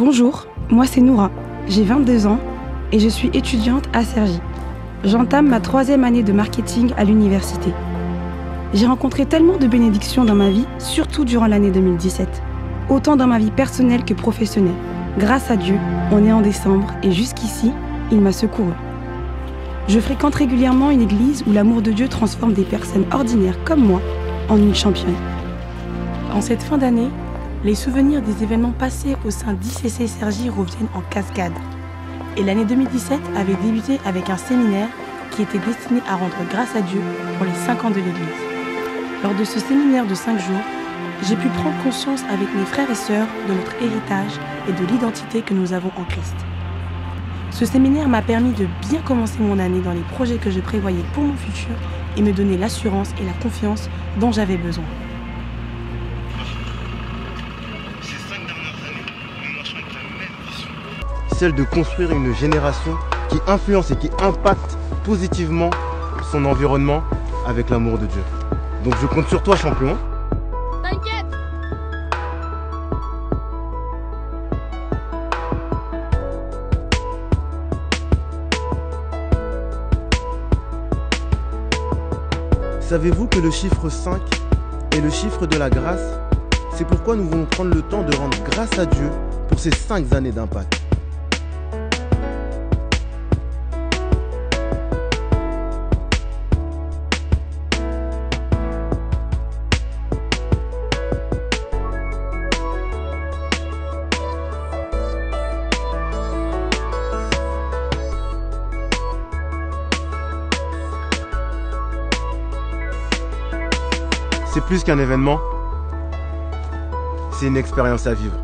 Bonjour, moi c'est Noura, j'ai 22 ans et je suis étudiante à Cergy. J'entame ma 3e année de marketing à l'université. J'ai rencontré tellement de bénédictions dans ma vie, surtout durant l'année 2017, autant dans ma vie personnelle que professionnelle. Grâce à Dieu, on est en décembre et jusqu'ici, il m'a secouru. Je fréquente régulièrement une église où l'amour de Dieu transforme des personnes ordinaires comme moi en une championne. En cette fin d'année, les souvenirs des événements passés au sein d'ICC Cergy reviennent en cascade. Et l'année 2017 avait débuté avec un séminaire qui était destiné à rendre grâce à Dieu pour les 5 ans de l'Église. Lors de ce séminaire de 5 jours, j'ai pu prendre conscience avec mes frères et sœurs de notre héritage et de l'identité que nous avons en Christ. Ce séminaire m'a permis de bien commencer mon année dans les projets que je prévoyais pour mon futur et me donner l'assurance et la confiance dont j'avais besoin. Celle de construire une génération qui influence et qui impacte positivement son environnement avec l'amour de Dieu. Donc je compte sur toi, champion. T'inquiète. Savez-vous que le chiffre 5 est le chiffre de la grâce? C'est pourquoi nous voulons prendre le temps de rendre grâce à Dieu pour ces 5 années d'impact. C'est plus qu'un événement, c'est une expérience à vivre.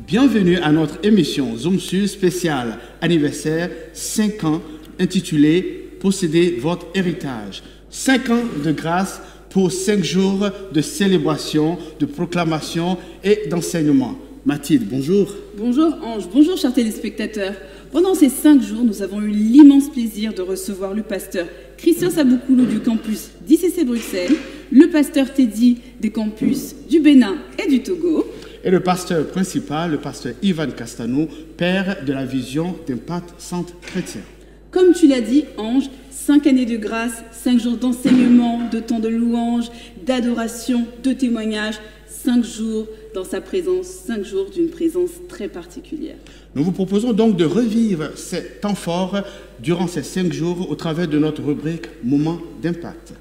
Bienvenue à notre émission Zoom Sur spéciale anniversaire 5 ans intitulée Possédez votre héritage. 5 ans de grâce pour 5 jours de célébration, de proclamation et d'enseignement. Mathilde, bonjour. Bonjour Ange, bonjour chers téléspectateurs. Pendant ces 5 jours, nous avons eu l'immense plaisir de recevoir le pasteur Christian Saboukoulou du campus d'ICC Bruxelles, le pasteur Teddy des campus du Bénin et du Togo, et le pasteur principal, le pasteur Ivan Castano, père de la vision d'Impact Centre Chrétien. Comme tu l'as dit, Ange, 5 années de grâce, 5 jours d'enseignement, de temps de louange, d'adoration, de témoignage, 5 jours dans sa présence, 5 jours d'une présence très particulière. Nous vous proposons donc de revivre ces temps forts durant ces 5 jours au travers de notre rubrique Moment d'impact.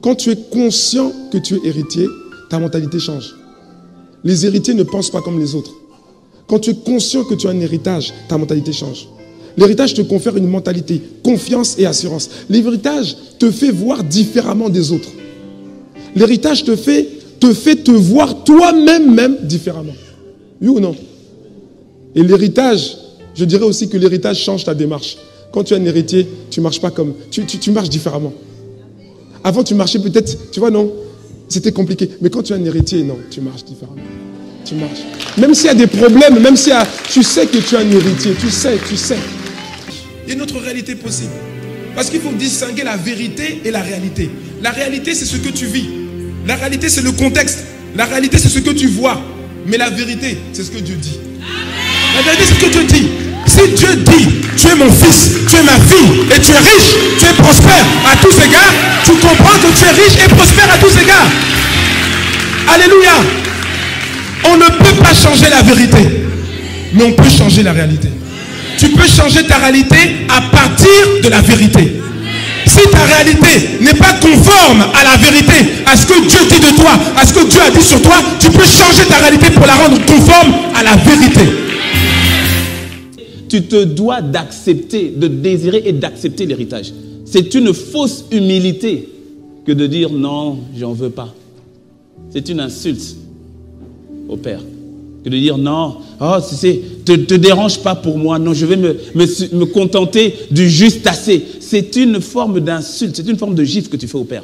Quand tu es conscient que tu es héritier, ta mentalité change. Les héritiers ne pensent pas comme les autres. Quand tu es conscient que tu as un héritage, ta mentalité change. L'héritage te confère une mentalité, confiance et assurance. L'héritage te fait voir différemment des autres. L'héritage te fait te voir toi-même différemment. Oui ou non? Et l'héritage, je dirais aussi que l'héritage change ta démarche. Quand tu es un héritier, tu marches pas comme... Tu marches différemment. Avant, tu marchais peut-être, tu vois, non? C'était compliqué. Mais quand tu es un héritier, non, tu marches différemment. Tu marches. Même s'il y a des problèmes, même s'il y a... Tu sais que tu es un héritier, tu sais. Il y a une autre réalité possible. Parce qu'il faut distinguer la vérité et la réalité. La réalité, c'est ce que tu vis. La réalité, c'est le contexte. La réalité, c'est ce que tu vois. Mais la vérité, c'est ce que Dieu dit. La vérité, c'est ce que Dieu dit. Si Dieu dit, tu es mon fils, tu es ma fille, et tu es riche, tu es prospère à tous égards, tu comprends que tu es riche et prospère à tous égards. Alléluia. On ne peut pas changer la vérité, mais on peut changer la réalité. Tu peux changer ta réalité à partir de la vérité. Si ta réalité n'est pas conforme à la vérité, à ce que Dieu dit de toi, à ce que Dieu a dit sur toi, tu peux changer ta réalité pour la rendre conforme à la vérité. Tu te dois d'accepter, de désirer et d'accepter l'héritage. C'est une fausse humilité que de dire non, j'en veux pas. C'est une insulte au Père. Que de dire non, oh, te dérange pas pour moi, non, je vais me contenter du juste assez. C'est une forme d'insulte, c'est une forme de gifle que tu fais au Père.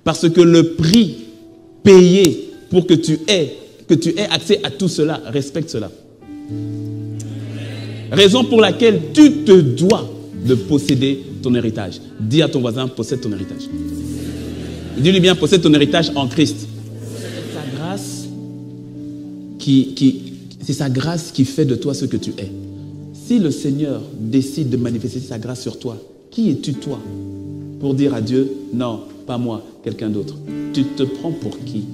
Parce que le prix payé pour que tu aies accès à tout cela, respecte cela. Raison pour laquelle tu te dois de posséder ton héritage. Dis à ton voisin, possède ton héritage. Dis-lui bien, possède ton héritage en Christ. Sa grâce c'est sa grâce qui fait de toi ce que tu es. Si le Seigneur décide de manifester sa grâce sur toi, qui es-tu toi pour dire à Dieu, non, pas moi, quelqu'un d'autre? Tu te prends pour qui?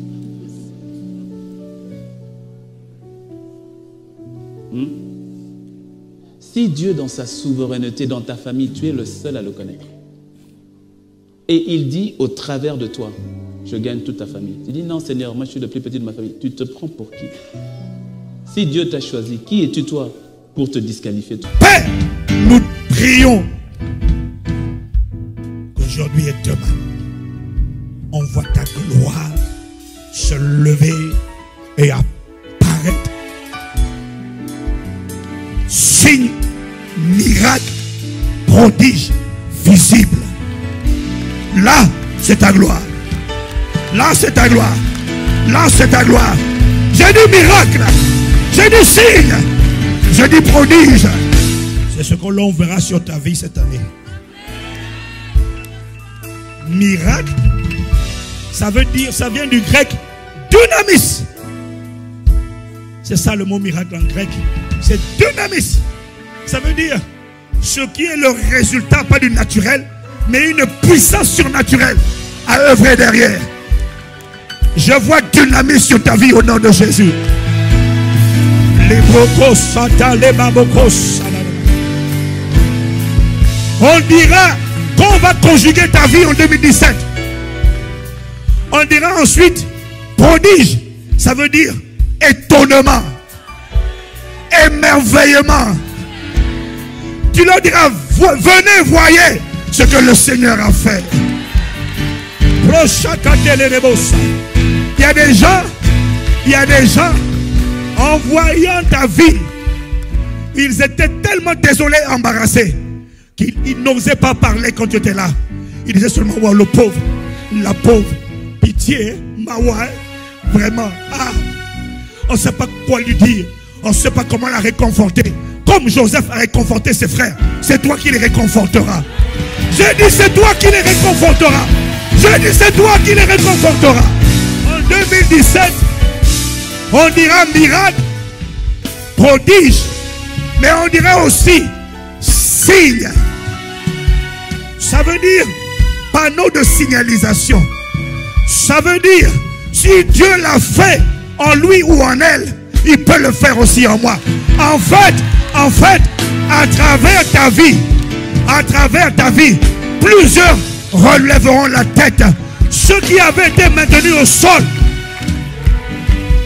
Si Dieu, dans sa souveraineté, dans ta famille, tu es le seul à le connaître, et il dit au travers de toi, je gagne toute ta famille. Tu dis, non Seigneur, moi je suis le plus petit de ma famille. Tu te prends pour qui? Si Dieu t'a choisi, qui es-tu toi pour te disqualifier? Père, nous prions qu'aujourd'hui et demain, on voit ta gloire se lever et apparaître. Signe, miracle, prodige, visible. Là, c'est ta gloire. Là, c'est ta gloire. Là, c'est ta gloire. J'ai dit miracle. J'ai dit signe. J'ai dit prodige. C'est ce que l'on verra sur ta vie cette année. Miracle, ça veut dire, ça vient du grec dynamis. C'est ça le mot miracle en grec. C'est dynamis. Ça veut dire ce qui est le résultat, pas du naturel, mais une puissance surnaturelle à œuvrer derrière. Je vois dynamis sur ta vie au nom de Jésus. On dira qu'on va conjuguer ta vie en 2017. On dira ensuite prodige. Ça veut dire étonnement, émerveillement. Tu leur diras, venez, voyez ce que le Seigneur a fait. Il y a des gens, en voyant ta vie, ils étaient tellement désolés, embarrassés, qu'ils n'osaient pas parler quand tu étais là. Ils disaient seulement, wow, le pauvre, la pauvre, pitié, mawa, vraiment, on ne sait pas quoi lui dire, on ne sait pas comment la réconforter. Comme Joseph a réconforté ses frères, c'est toi qui les réconforteras. J'ai dit, c'est toi qui les réconforteras. J'ai dit, c'est toi qui les réconforteras. En 2017, on dira miracle, prodige, mais on dira aussi signe. Ça veut dire panneau de signalisation. Ça veut dire, si Dieu l'a fait en lui ou en elle, il peut le faire aussi en moi. En fait, à travers ta vie, plusieurs relèveront la tête. Ceux qui avaient été maintenus au sol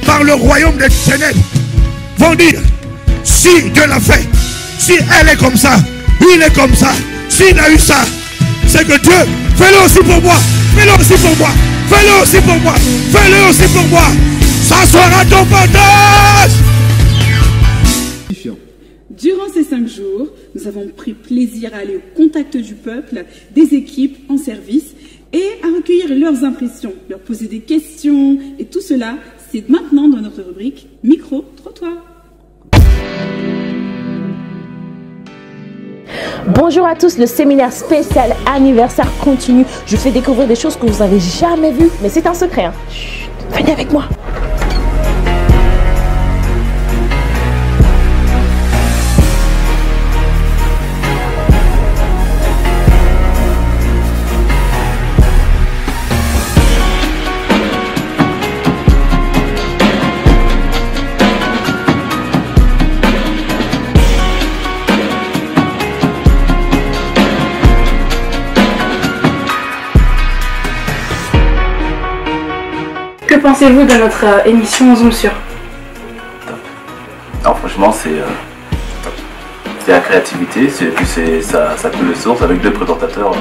par le royaume des ténèbres vont dire, si Dieu l'a fait, si elle est comme ça, il est comme ça, s'il a eu ça, c'est que Dieu, fais-le aussi pour moi, fais-le aussi pour moi, fais-le aussi pour moi, fais-le aussi pour moi. Ça sera ton partage. Durant ces 5 jours, nous avons pris plaisir à aller au contact du peuple, des équipes en service et à recueillir leurs impressions, leur poser des questions et tout cela, c'est maintenant dans notre rubrique Micro-Trottoir. Bonjour à tous, le séminaire spécial anniversaire continue. Je fais découvrir des choses que vous n'avez jamais vues, mais c'est un secret. Chut, venez avec moi. pensez-vous de notre émission Zoom sur? Non, franchement, c'est la créativité, puis ça coule de source avec 2 présentateurs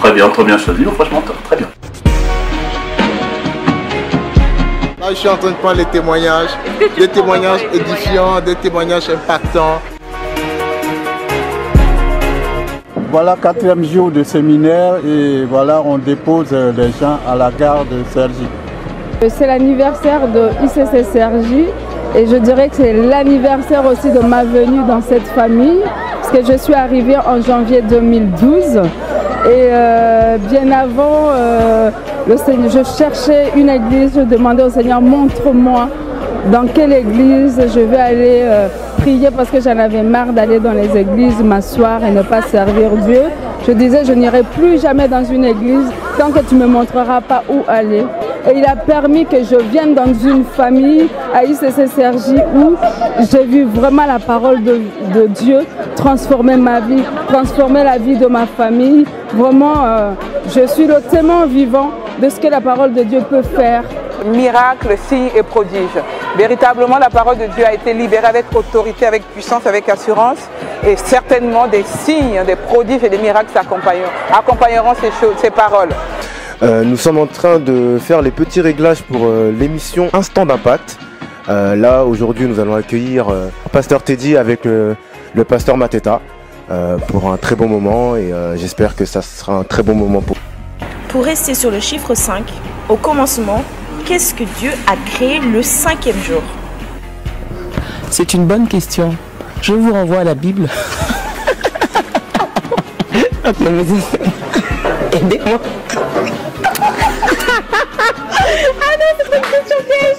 très bien choisis. Donc, franchement, top, très bien. Là, je suis en train de prendre les témoignages, des témoignages édifiants, des témoignages impactants. Voilà, 4e jour de séminaire et voilà, on dépose les gens à la gare de Cergy. C'est l'anniversaire de ICC Cergy et je dirais que c'est l'anniversaire aussi de ma venue dans cette famille parce que je suis arrivée en janvier 2012 et bien avant, je cherchais une église, je demandais au Seigneur, montre-moi dans quelle église je vais aller prier parce que j'en avais marre d'aller dans les églises, m'asseoir et ne pas servir Dieu. Je disais, je n'irai plus jamais dans une église tant que tu ne me montreras pas où aller. Et il a permis que je vienne dans une famille à ICC Cergy où j'ai vu vraiment la parole de Dieu transformer ma vie, transformer la vie de ma famille. Vraiment, je suis le témoin vivant de ce que la parole de Dieu peut faire. Miracles, signes et prodiges. Véritablement, la parole de Dieu a été libérée avec autorité, avec puissance, avec assurance. Et certainement, des signes, des prodiges et des miracles accompagneront ces paroles. Nous sommes en train de faire les petits réglages pour l'émission Instant d'Impact. Là, aujourd'hui, nous allons accueillir Pasteur Teddy avec le Pasteur Mateta pour un très bon moment et j'espère que ça sera un très bon moment pour vous. Pour rester sur le chiffre 5, au commencement, qu'est-ce que Dieu a créé le 5e jour? C'est une bonne question. Je vous renvoie à la Bible. Aidez-moi. Ah non, c'est une question piège.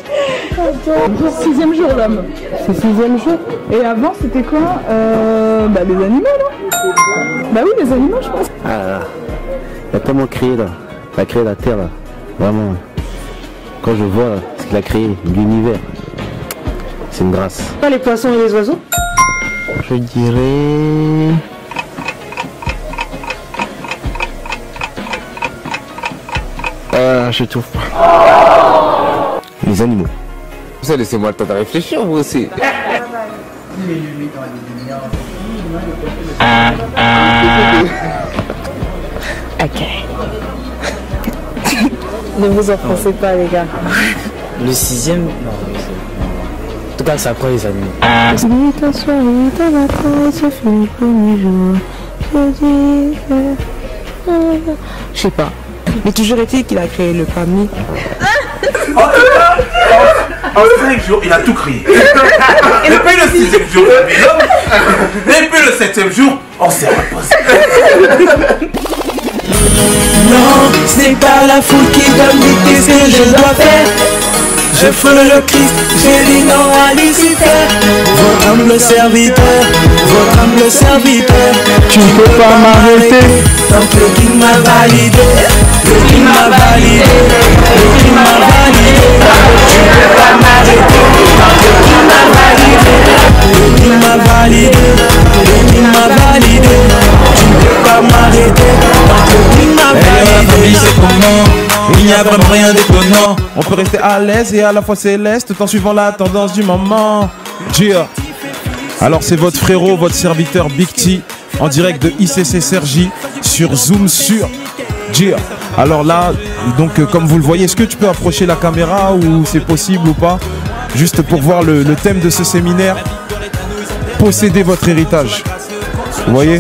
6e jour l'homme. C'est 6e jour. Et avant c'était quoi? Les animaux là. Bah oui, les animaux je pense. Ah là là. Il a tellement créé là. Il a créé la terre là. Vraiment. Quand je vois ce qu'il a créé, l'univers, c'est une grâce. Pas les poissons et les oiseaux? Je dirais... je trouve pas. Les animaux. Ça, laissez-moi le temps de réfléchir, vous aussi. Ok. Ne vous offensez pas, les gars. Le 6e, non. En tout cas, c'est après les animaux. Ta soirée, ta matin, ce fut le premier jour. Je dis que... Je sais pas. Mais toujours est-il qu'il a créé le famille. En 5 jours, il a tout créé. Et puis le 6e jour, et puis le 7e jour, on s'est reposé. Non, ce n'est pas la foule qui va me dicter ce que je dois faire. Je frôle le Christ, j'ai dit non à Lucifer. Votre humble serviteur, tu ne peux pas m'arrêter. Tant que le King m'a validé, le King m'a validé, le King m'a validé. Tu ne peux pas m'arrêter. Tant que le King m'a validé, le King m'a validé, le King m'a validé. Tu ne peux pas m'arrêter. Tant que le King m'a validé. C'est comment? Il n'y a vraiment rien d'étonnant. On peut rester à l'aise et à la fois céleste tout en suivant la tendance du moment. Gia. Alors c'est votre frérot, votre serviteur Big T en direct de ICC Cergy sur Zoom sur Gia. Alors là, donc comme vous le voyez, est-ce que tu peux approcher la caméra ou c'est possible ou pas? Juste pour voir le thème de ce séminaire. Posséder votre héritage. Vous voyez?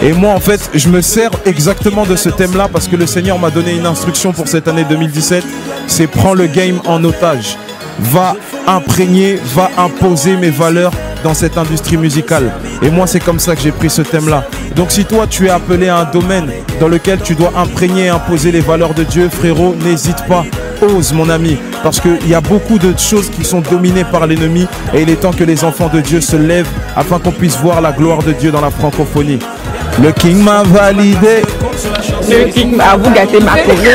Et moi en fait je me sers exactement de ce thème là parce que le Seigneur m'a donné une instruction pour cette année 2017. C'est prends le game en otage. Va imprégner, va imposer mes valeurs dans cette industrie musicale. Et moi c'est comme ça que j'ai pris ce thème là. Donc si toi tu es appelé à un domaine dans lequel tu dois imprégner et imposer les valeurs de Dieu, frérot, n'hésite pas. Ose mon ami, parce qu'il y a beaucoup de choses qui sont dominées par l'ennemi et il est temps que les enfants de Dieu se lèvent afin qu'on puisse voir la gloire de Dieu dans la francophonie. Le King m'a validé. Le King m'a vous gâté ma courée.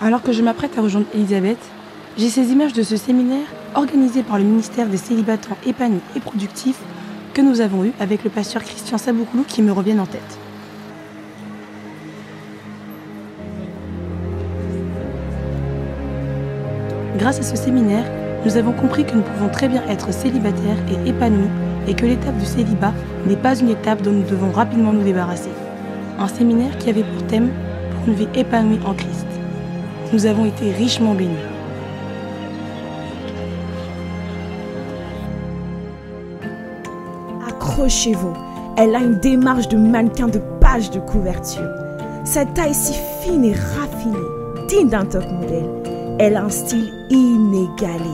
Alors que je m'apprête à rejoindre Elisabeth, j'ai ces images de ce séminaire organisé par le ministère des célibataires épanouis et productifs que nous avons eu avec le pasteur Christian Saboukoulou qui me reviennent en tête. Grâce à ce séminaire, nous avons compris que nous pouvons très bien être célibataires et épanouis et que l'étape du célibat n'est pas une étape dont nous devons rapidement nous débarrasser. Un séminaire qui avait pour thème « Pour une vie épanouie en Christ ». Nous avons été richement bénis. Accrochez-vous, elle a une démarche de mannequin de page de couverture. Sa taille si fine et raffinée, digne d'un top modèle. Elle a un style inégalé,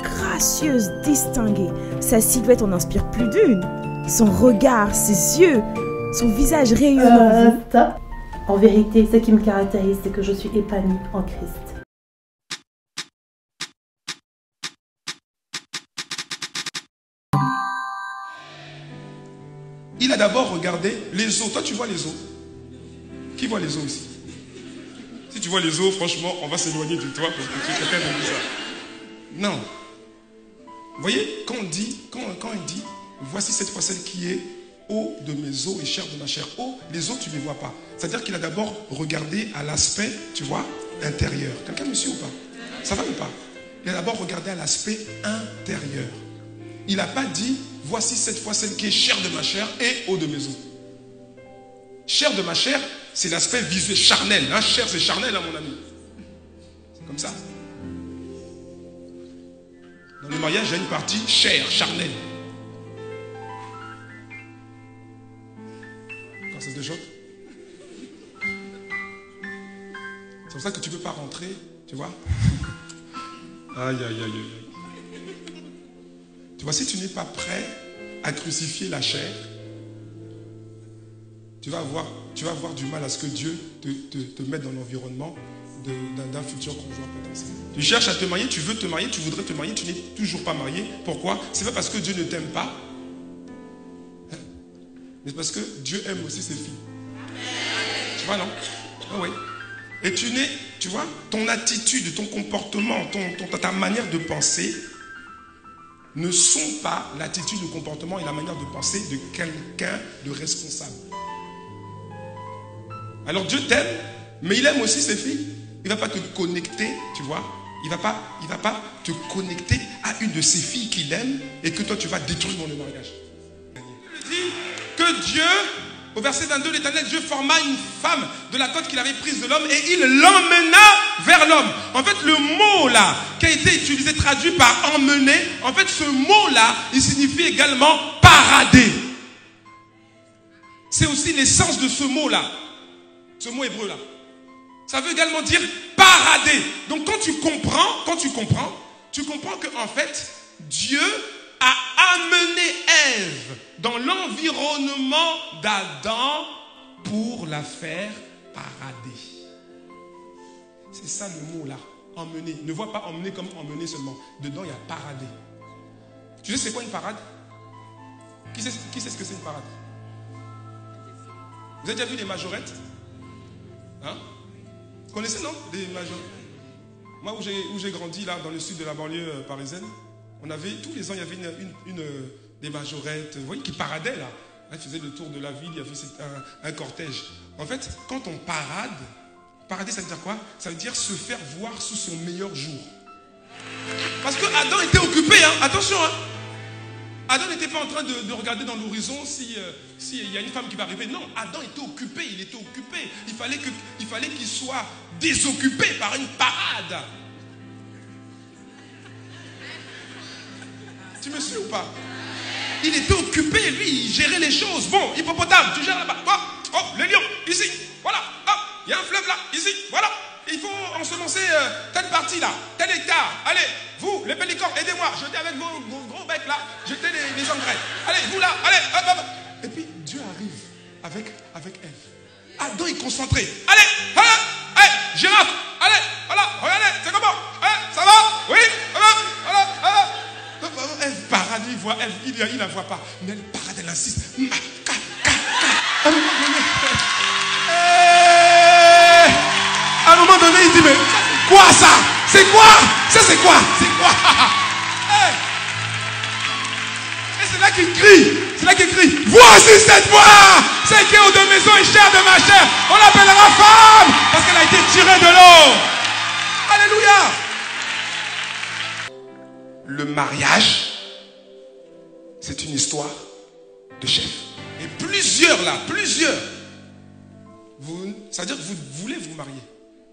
gracieuse, distinguée. Sa silhouette en inspire plus d'une. Son regard, ses yeux, son visage rayonnant. Stop. En vérité, ce qui me caractérise, c'est que je suis épanouie en Christ. Il a d'abord regardé les os. Toi, tu vois les os? Qui voit les os ici? Si tu vois les os, franchement, on va s'éloigner de toi parce que tu es quelqu'un de bizarre. Non. Vous voyez, quand il dit, voici cette fois celle qui est eau de mes os et chair de ma chair. Eau, les os, tu ne les vois pas. C'est-à-dire qu'il a d'abord regardé à l'aspect, tu vois, intérieur. Quelqu'un me suit ou pas? Ça va ou pas? Il a d'abord regardé à l'aspect intérieur. Il n'a pas dit, voici cette fois celle qui est chair de ma chair et eau de mes os. Chair de ma chair, c'est l'aspect visuel, charnel. Hein? Chair, c'est charnel, hein, mon ami. C'est comme ça. Dans le mariage, il y a une partie chair, charnel. Quand c'est deux choses. C'est pour ça que tu ne peux pas rentrer, tu vois. Aïe, aïe, aïe, aïe. Tu vois, si tu n'es pas prêt à crucifier la chair, tu vas avoir du mal à ce que Dieu te mette dans l'environnement d'un futur conjoint potentiel. Tu cherches à te marier, tu veux te marier, tu voudrais te marier, tu n'es toujours pas marié. Pourquoi? C'est pas parce que Dieu ne t'aime pas, mais parce que Dieu aime aussi ses filles. Tu vois, non? Ah oui. Et tu vois, ton attitude, ton comportement, ta manière de penser ne sont pas l'attitude, le comportement et la manière de penser de quelqu'un de responsable. Alors Dieu t'aime, mais il aime aussi ses filles. Il ne va pas te connecter, tu vois. Il ne va pas te connecter à une de ses filles qu'il aime et que toi tu vas détruire dans le mariage. Il dit que Dieu, au verset 22, l'Éternel Dieu forma une femme de la côte qu'il avait prise de l'homme et il l'emmena vers l'homme. En fait, le mot là, qui a été utilisé, traduit par emmener, en fait, ce mot là, il signifie également parader. C'est aussi l'essence de ce mot là. Ce mot hébreu là. Ça veut également dire parader. Donc quand tu comprends que en fait, Dieu a amené Ève dans l'environnement d'Adam pour la faire parader. C'est ça le mot là, emmener. Ne vois pas emmener comme emmener seulement. Dedans, il y a parader. Tu sais c'est quoi une parade? Qui sait ce que c'est une parade? Vous avez déjà vu les majorettes? Hein? Vous connaissez, non? Les majorettes. Moi, où j'ai grandi, là, dans le sud de la banlieue parisienne, on avait, tous les ans, il y avait des majorettes, vous voyez, qui paradaient, là. Elles faisaient le tour de la ville, il y avait un cortège. En fait, quand on parader, ça veut dire quoi? Ça veut dire se faire voir sous son meilleur jour. Parce que Adam était occupé, hein? Attention, hein? Adam n'était pas en train de regarder dans l'horizon s'il y a une femme qui va arriver. Non, Adam était occupé, il était occupé. Il fallait qu'il soit désoccupé par une parade. Tu me suis ou pas? Il était occupé, lui, il gérait les choses. Bon, hippopotame, tu gères là-bas. Oh, le lion, ici, voilà. Hop, il y a un fleuve là, ici, voilà. Il faut ensemencer telle partie là, tel hectare. Allez, vous, les pélicans, aidez-moi. Jetez avec vos gros becs là, jetez les engrais. Allez, vous là, allez, hop, hop. Et puis Dieu arrive avec Ève. Adam est concentré. Allez, girafe, allez, voilà, regardez, c'est comment? Ça va? Oui, voilà. Ève parade, il voit Ève, il la voit pas. Mais elle parade, elle insiste. il dit, mais quoi ça? C'est quoi? Ça c'est quoi? C'est quoi? Hey. Et c'est là qu'il crie. C'est là qu'il crie. Voici cette voix. Celle qui est aux deux maisons et chair de ma chair. On l'appellera femme parce qu'elle a été tirée de l'eau. Alléluia. Le mariage, c'est une histoire de chef. Et plusieurs là, plusieurs. C'est-à-dire que vous voulez vous marier.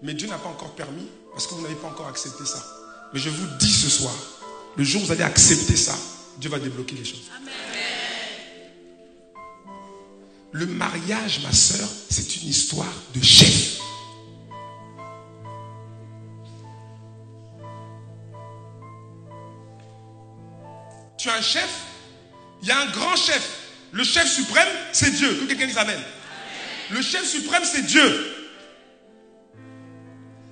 Mais Dieu n'a pas encore permis parce que vous n'avez pas encore accepté ça. Mais je vous dis ce soir, le jour où vous allez accepter ça, Dieu va débloquer les choses. Amen. Le mariage, ma soeur, c'est une histoire de chef. Tu as un chef, il y a un grand chef. Le chef suprême, c'est Dieu. Que quelqu'un dise amen. Le chef suprême, c'est Dieu.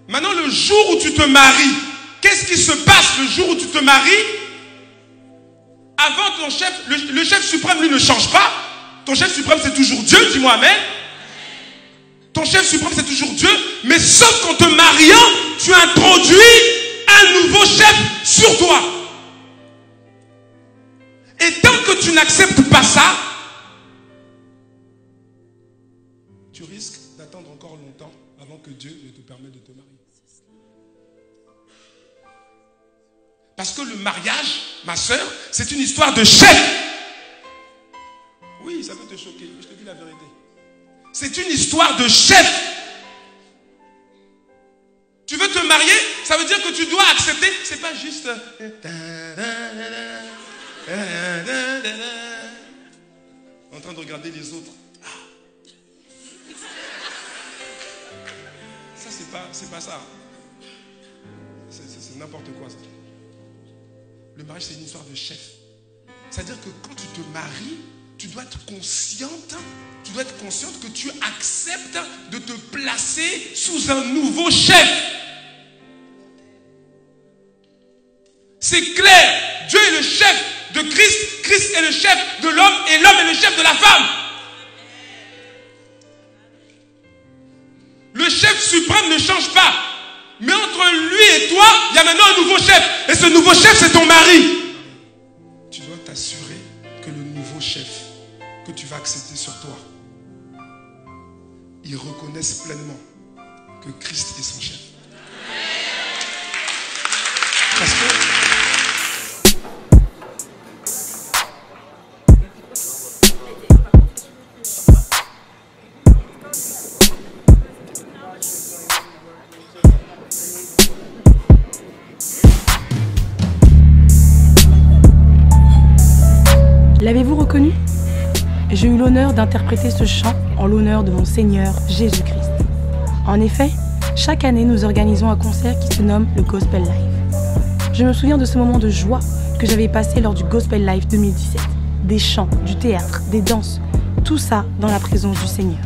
Maintenant, le jour où tu te maries, qu'est-ce qui se passe le jour où tu te maries? Avant ton chef, le chef suprême, lui, ne change pas. Ton chef suprême, c'est toujours Dieu. Dis-moi amen. Ton chef suprême, c'est toujours Dieu. Mais sauf qu'en te mariant, tu introduis un nouveau chef sur toi. Et tant que tu n'acceptes pas ça, tu risques d'attendre encore longtemps avant que Dieu ne te permette de te marier. Parce que le mariage, ma soeur, c'est une histoire de chef. Oui, ça peut te choquer, mais je te dis la vérité. C'est une histoire de chef. Tu veux te marier, ça veut dire que tu dois accepter. C'est pas juste... en train de regarder les autres. Ça, c'est pas ça. C'est n'importe quoi, ça. Le mariage, c'est une histoire de chef. C'est-à-dire que quand tu te maries, tu dois être consciente, que tu acceptes de te placer sous un nouveau chef. C'est clair. Dieu est le chef de Christ, Christ est le chef de l'homme et l'homme est le chef de la femme. Le chef suprême ne change pas. Mais entre lui et toi, il y a maintenant un nouveau chef. Et ce nouveau chef, c'est ton mari. Tu dois t'assurer que le nouveau chef que tu vas accepter sur toi, il reconnaisse pleinement que Christ est son chef. Parce que l'avez-vous reconnu? J'ai eu l'honneur d'interpréter ce chant en l'honneur de mon Seigneur Jésus-Christ. En effet, chaque année, nous organisons un concert qui se nomme le Gospel Live. Je me souviens de ce moment de joie que j'avais passé lors du Gospel Live 2017. Des chants, du théâtre, des danses, tout ça dans la présence du Seigneur.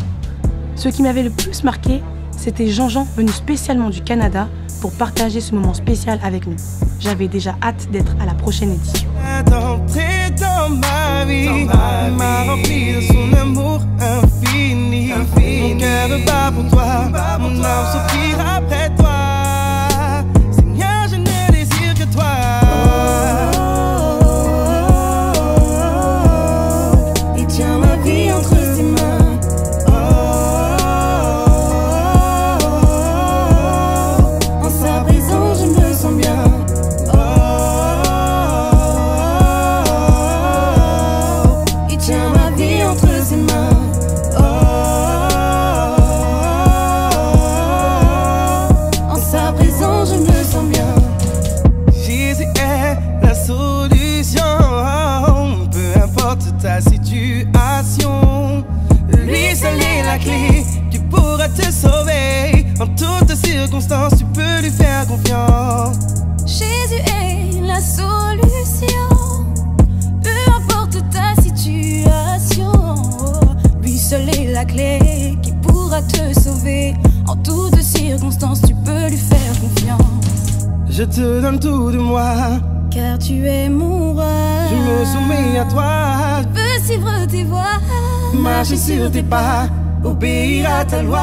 Ce qui m'avait le plus marqué, c'était Jean-Jean venu spécialement du Canada pour partager ce moment spécial avec nous. J'avais déjà hâte d'être à la prochaine édition. D'entrer dans ma vie, m'a rempli de son amour infini. Mon cœur bat pour toi, mon âme soupire après toi. Seigneur, je ne désire que toi. Il tient ma vie entre ses mains. En sa présence, je me sens bien. Qui pourra te sauver en toutes circonstances, tu peux lui faire confiance. Jésus est la solution, peu importe ta situation. Lui seul est la clé qui pourra te sauver en toutes circonstances, tu peux lui faire confiance. Je te donne tout de moi, car tu es mon roi. Je me soumets à toi, je peux suivre tes voies, marcher sur tes pas, obéir à ta loi.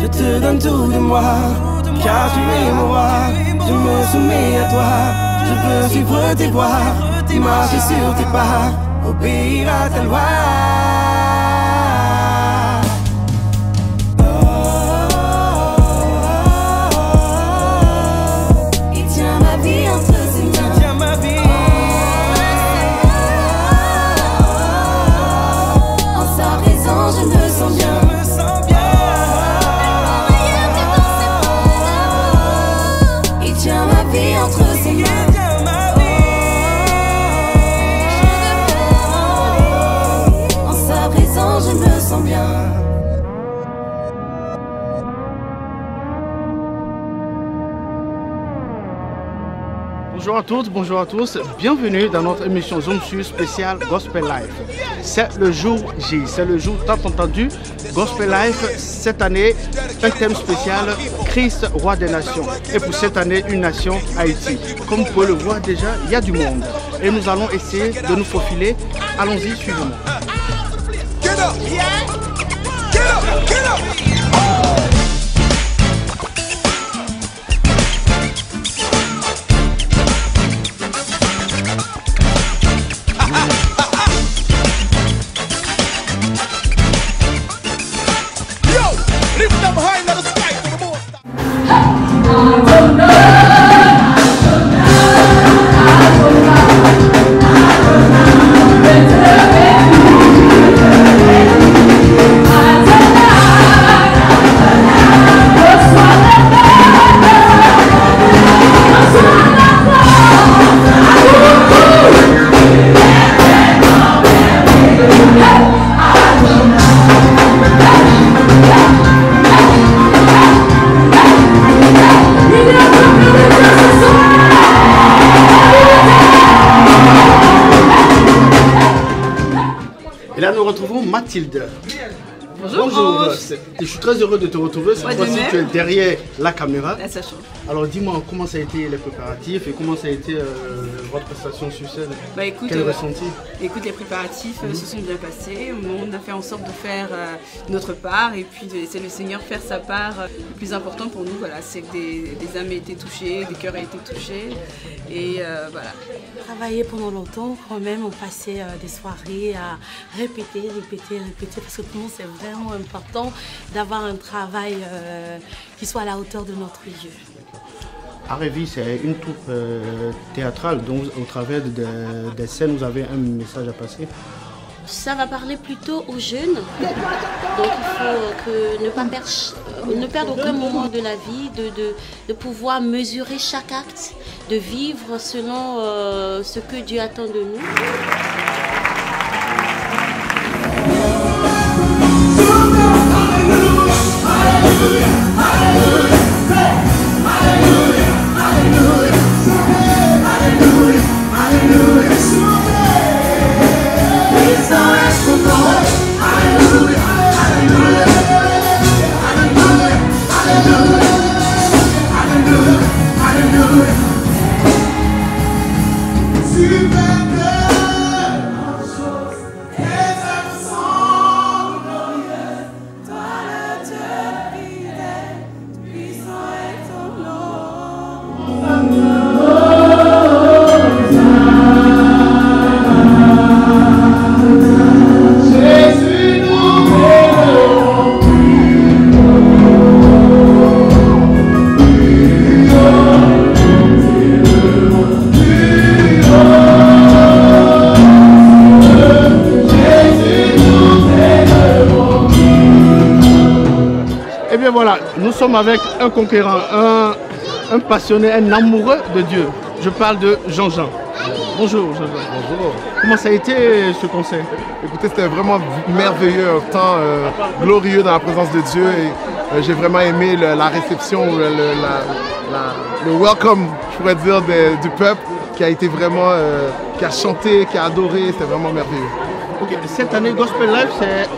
Je te donne tout de moi, car tu es mon roi. Je me soumets à toi, je veux suivre tes voies, marcher sur tes pas, obéir à ta loi. Il tient ma vie entre ses mains. Tiens ma vie. En sa présence, je me sens bien. Il tient ma vie entre ses mains. En sa présence, je me sens bien. Bonjour à toutes, bonjour à tous, bienvenue dans notre émission Zoom Sur spéciale Gospel Life. C'est le jour J, c'est le jour tant entendu Gospel Life. Cette année, un thème spécial, Christ, roi des nations. Et pour cette année, une nation, Haïti. Comme vous pouvez le voir déjà, il y a du monde. Et nous allons essayer de nous faufiler. Allons-y, suivez-moi. Get up, yeah. Get up, get up. Et là, nous retrouvons Mathilde. Bonjour. Bonjour. Je suis très heureux de te retrouver. Cette fois-ci, tu es derrière la caméra. Là, ça change. Alors, dis-moi, comment ça a été les préparatifs et comment ça a été votre prestation sur scène? Bah, écoute, quel ressenti? Écoute, les préparatifs se sont bien passés. On a fait en sorte de faire notre part et puis de laisser le Seigneur faire sa part. Le plus important pour nous, voilà, c'est que des âmes aient été touchées, des cœurs aient été touchés. Et voilà. Travailler pendant longtemps, quand même, on passait des soirées à répéter, parce que pour nous, c'est vraiment important d'avoir un travail qui soit à la hauteur de notre Dieu. Arévi, c'est une troupe théâtrale, donc au travers des scènes, vous avez un message à passer. Ça va parler plutôt aux jeunes. Donc il faut ne perdre aucun moment de la vie, de pouvoir mesurer chaque acte, de vivre selon ce que Dieu attend de nous. Voilà, nous sommes avec un conquérant, un passionné, un amoureux de Dieu. Je parle de Jean-Jean. Bonjour Jean-Jean. Bonjour. Comment ça a été ce concert? Écoutez, c'était vraiment merveilleux, un temps glorieux dans la présence de Dieu. Et j'ai vraiment aimé la réception, le welcome, je pourrais dire, du peuple qui a été vraiment, qui a chanté, qui a adoré. C'était vraiment merveilleux. Okay. Cette année, Gospel Life, c'est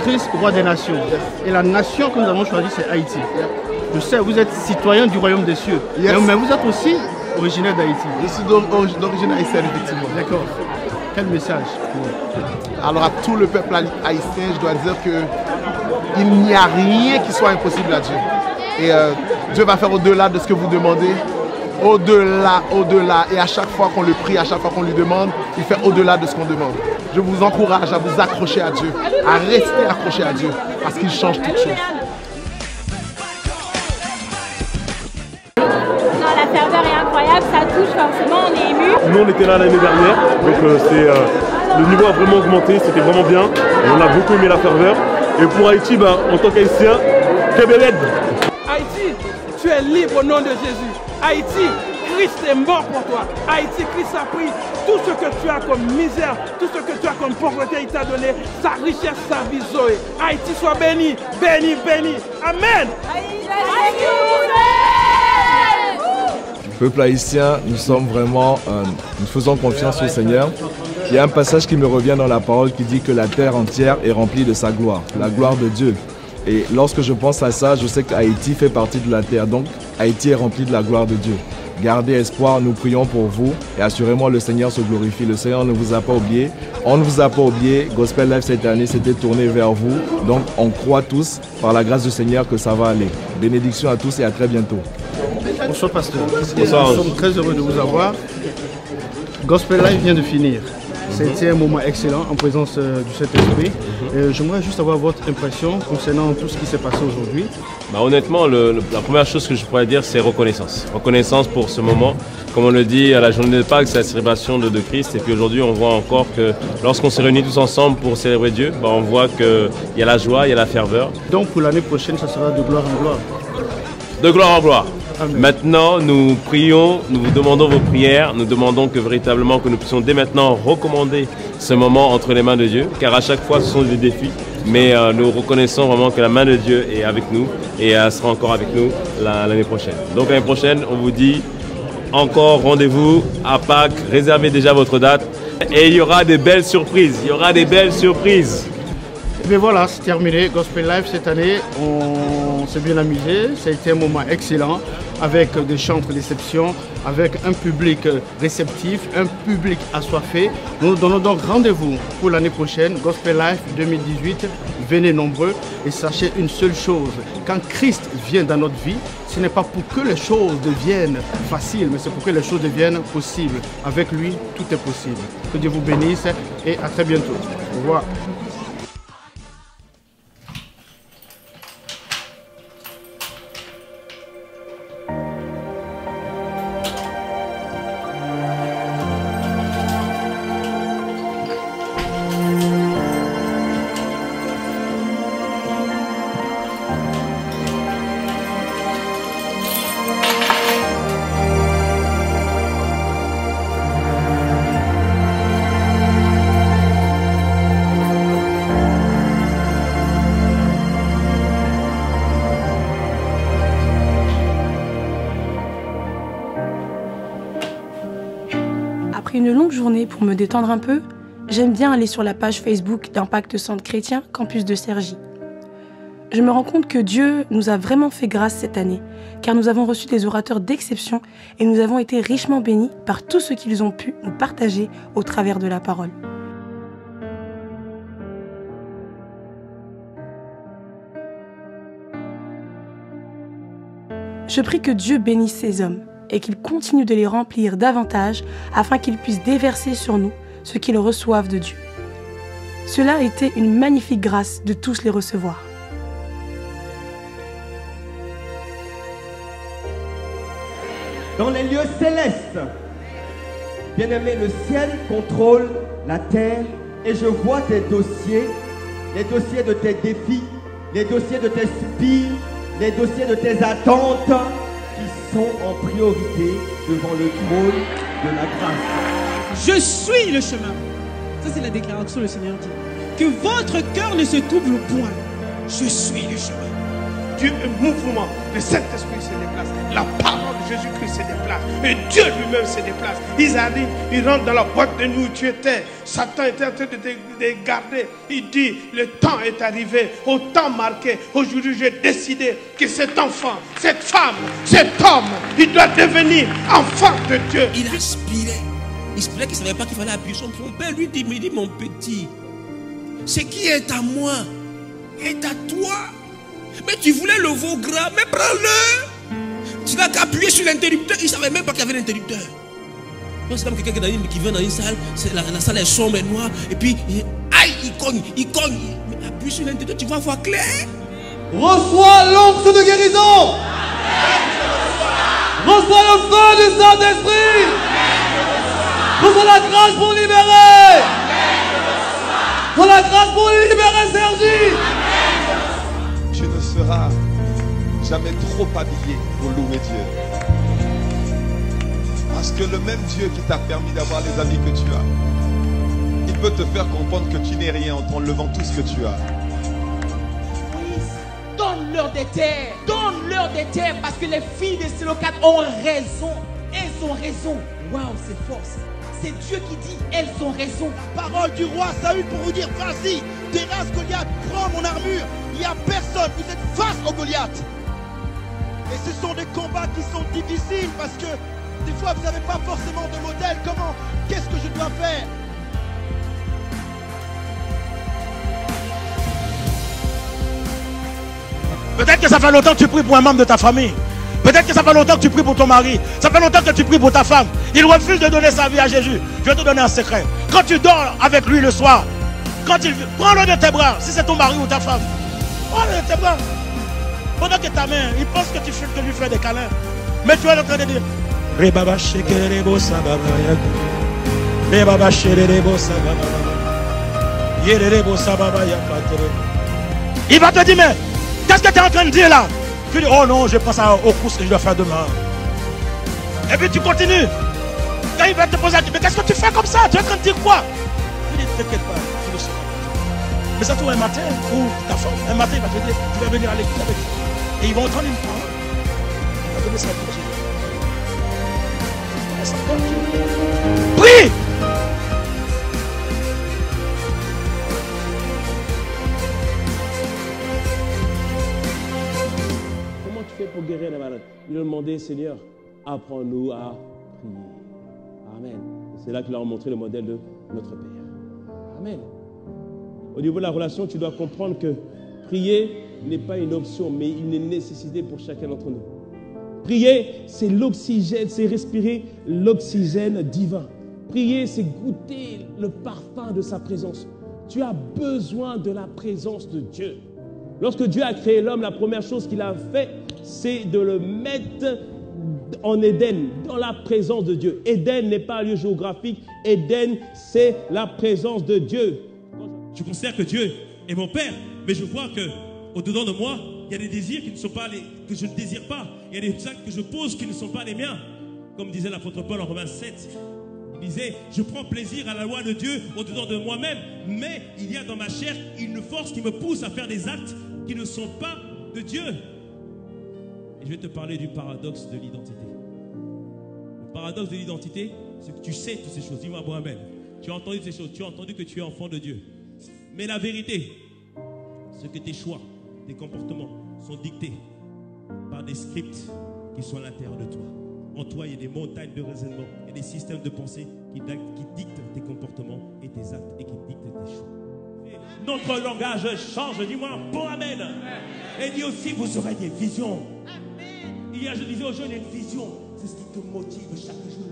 Christ, roi des nations. Et la nation que nous avons choisie, c'est Haïti. Je sais, vous êtes citoyen du royaume des cieux. Yes. Mais vous êtes aussi originaire d'Haïti. Je suis d'origine haïtienne, effectivement. D'accord. Quel message? Alors à tout le peuple haïtien, je dois dire que Il n'y a rien qui soit impossible à Dieu. Et Dieu va faire au-delà de ce que vous demandez. Au-delà, au-delà. Et à chaque fois qu'on le prie, à chaque fois qu'on lui demande, il fait au-delà de ce qu'on demande. Je vous encourage à vous accrocher à Dieu, à rester accroché à Dieu, parce qu'il change toutes choses. Non, la ferveur est incroyable, ça touche forcément, on est ému. Nous on était là l'année dernière, donc le niveau a vraiment augmenté, c'était vraiment bien. Et on a beaucoup aimé la ferveur. Et pour Haïti, en tant qu'Haïtien, Kebeled. Haïti, tu es libre au nom de Jésus. Haïti, Christ est mort pour toi. Haïti, Christ a pris tout ce que tu as comme misère, tout ce que tu as comme pauvreté, il t'a donné sa richesse, sa vie, Zoé. Haïti soit béni, béni, béni. Amen. Peuple haïtien, nous sommes vraiment, nous faisons confiance au Seigneur. Il y a un passage qui me revient dans la parole qui dit que la terre entière est remplie de sa gloire, la gloire de Dieu. Et lorsque je pense à ça, je sais qu'Haïti fait partie de la terre, donc Haïti est rempli de la gloire de Dieu. Gardez espoir, nous prions pour vous et assurément le Seigneur se glorifie. Le Seigneur ne vous a pas oublié, on ne vous a pas oublié. Gospel Life cette année s'était tourné vers vous, donc on croit tous par la grâce du Seigneur que ça va aller. Bénédiction à tous et à très bientôt. Bonsoir pasteur. Bonsoir. Nous sommes très heureux de vous avoir. Gospel Life vient de finir. C'était un moment excellent en présence du Saint-Esprit. J'aimerais juste avoir votre impression concernant tout ce qui s'est passé aujourd'hui. Honnêtement, la première chose que je pourrais dire, c'est reconnaissance. Reconnaissance pour ce moment. Comme on le dit, à la journée de Pâques, c'est la célébration de Christ. Et puis aujourd'hui, on voit encore que lorsqu'on se réunit tous ensemble pour célébrer Dieu, on voit qu'il y a la joie, il y a la ferveur. Donc pour l'année prochaine, ça sera de gloire en gloire. De gloire en gloire. Amen. Maintenant, nous prions, nous vous demandons vos prières, nous demandons que véritablement que nous puissions dès maintenant recommander ce moment entre les mains de Dieu, car à chaque fois ce sont des défis, mais nous reconnaissons vraiment que la main de Dieu est avec nous et elle sera encore avec nous l'année prochaine. Donc l'année prochaine, on vous dit encore rendez-vous à Pâques, réservez déjà votre date et il y aura des belles surprises, il y aura des belles surprises. Mais voilà, c'est terminé. Gospel Life cette année, on s'est bien amusé. Ça a été un moment excellent avec des chants de déception, avec un public réceptif, un public assoiffé. Nous nous donnons donc rendez-vous pour l'année prochaine, Gospel Life 2018. Venez nombreux et sachez une seule chose. Quand Christ vient dans notre vie, ce n'est pas pour que les choses deviennent faciles, mais c'est pour que les choses deviennent possibles. Avec lui, tout est possible. Que Dieu vous bénisse et à très bientôt. Au revoir. Après une longue journée pour me détendre un peu, j'aime bien aller sur la page Facebook d'Impact Centre Chrétien Campus de Cergy. Je me rends compte que Dieu nous a vraiment fait grâce cette année, car nous avons reçu des orateurs d'exception et nous avons été richement bénis par tout ce qu'ils ont pu nous partager au travers de la parole. Je prie que Dieu bénisse ces hommes et qu'il continue de les remplir davantage afin qu'ils puissent déverser sur nous ce qu'ils reçoivent de Dieu. Cela a été une magnifique grâce de tous les recevoir. Dans les lieux célestes, bien-aimé, le ciel contrôle la terre et je vois tes dossiers, les dossiers de tes défis, les dossiers de tes soupirs, les dossiers de tes attentes qui sont en priorité devant le trône de la grâce. Je suis le chemin. Ça, c'est la déclaration du Seigneur dit. Que votre cœur ne se trouble point. Je suis le chemin. Dieu est mouvement. Le Saint-Esprit se déplace. La parole de Jésus-Christ se déplace. Et Dieu lui-même se déplace. Ils arrivent, ils rentrent dans la boîte de nuit où tu étais. Satan était en train de te garder. Il dit, le temps est arrivé, au temps marqué. Aujourd'hui, j'ai décidé que cet enfant, cette femme, cet homme, il doit devenir enfant de Dieu. Il aspirait. Il aspirait qu'il ne savait pas qu'il fallait appuyer son père lui dit, mais il dit, mon petit, ce qui est à moi est à toi. Mais tu voulais le veau gras, mais prends-le. Tu n'as qu'à appuyer sur l'interrupteur. Il ne savait même pas qu'il y avait l'interrupteur. C'est comme quelqu'un qui vient dans une salle, la salle est sombre et noire, et puis, aïe, il cogne. Mais appuie sur l'interrupteur, tu vas voir clair. Reçois l'onction de guérison. Reçois le feu du Saint-Esprit. Reçois la grâce pour libérer. Reçois la grâce pour libérer Sergi. Tu ne seras jamais trop habillé pour louer Dieu. Parce que le même Dieu qui t'a permis d'avoir les amis que tu as, il peut te faire comprendre que tu n'es rien en t'enlevant tout ce que tu as. Donne-leur des terres. Donne-leur des terres parce que les filles des Sélocates ont raison. Elles ont raison. Waouh, c'est fort ça. C'est Dieu qui dit, elles ont raison. Parole du roi Saül pour vous dire, vas-y, terrasse Goliath, prends mon armure. Il n'y a personne, vous êtes face au Goliath. Et ce sont des combats qui sont difficiles parce que des fois vous n'avez pas forcément de modèle. Comment? Qu'est-ce que je dois faire? Peut-être que ça fait longtemps que tu pries pour un membre de ta famille. Peut-être que ça fait longtemps que tu pries pour ton mari. Ça fait longtemps que tu pries pour ta femme. Il refuse de donner sa vie à Jésus. Je vais te donner un secret. Quand tu dors avec lui le soir, prends-le de tes bras. Si c'est ton mari ou ta femme, prends-le de tes bras. Pendant que ta main, il pense que tu lui fais des câlins. Mais tu es en train de dire il va te dire, mais qu'est-ce que tu es en train de dire là? Tu dis, oh non, je pense aux courses que je dois faire demain. Et puis tu continues. Quand il va te poser la question, mais qu'est-ce que tu fais comme ça? Tu es en train de dire quoi? Tu dis, t'inquiète pas, tu le sauras. Mais ça, tout un matin, ou ta femme, un matin, il va te dire, tu vas venir à l'église avec lui. Et ils vont entendre une parole. Il va donner ça pour Dieu. Prie! Comment tu fais pour guérir les malades? Il a demandé, Seigneur, apprends-nous à prier. Amen. C'est là qu'il leur a montré le modèle de notre Père. Amen. Au niveau de la relation, tu dois comprendre que prier n'est pas une option, mais une nécessité pour chacun d'entre nous. Prier, c'est l'oxygène, c'est respirer l'oxygène divin. Prier, c'est goûter le parfum de sa présence. Tu as besoin de la présence de Dieu. Lorsque Dieu a créé l'homme, la première chose qu'il a fait, c'est de le mettre en Éden, dans la présence de Dieu. Éden n'est pas un lieu géographique. Éden, c'est la présence de Dieu. Je considère que Dieu est mon Père, mais je vois que au-dedans de moi, il y a des désirs qui ne sont pas que je ne désire pas. Il y a des actes que je pose qui ne sont pas les miens. Comme disait l'apôtre Paul en Romains 7, il disait, je prends plaisir à la loi de Dieu au-dedans de moi-même, mais il y a dans ma chair une force qui me pousse à faire des actes qui ne sont pas de Dieu. Et je vais te parler du paradoxe de l'identité. Le paradoxe de l'identité, c'est que tu sais toutes ces choses. Dis-moi, Mohamed, tu as entendu ces choses, tu as entendu que tu es enfant de Dieu. Mais la vérité, c'est que tes choix, tes comportements sont dictés par des scripts qui sont à l'intérieur de toi. En toi, il y a des montagnes de raisonnement, il y a des systèmes de pensée qui dictent tes comportements et tes actes et qui dictent tes choix. Notre langage change, dis-moi, bon amen. Et dit aussi, vous aurez des visions. Hier, je disais aux jeunes, une vision, c'est ce qui te motive chaque jour.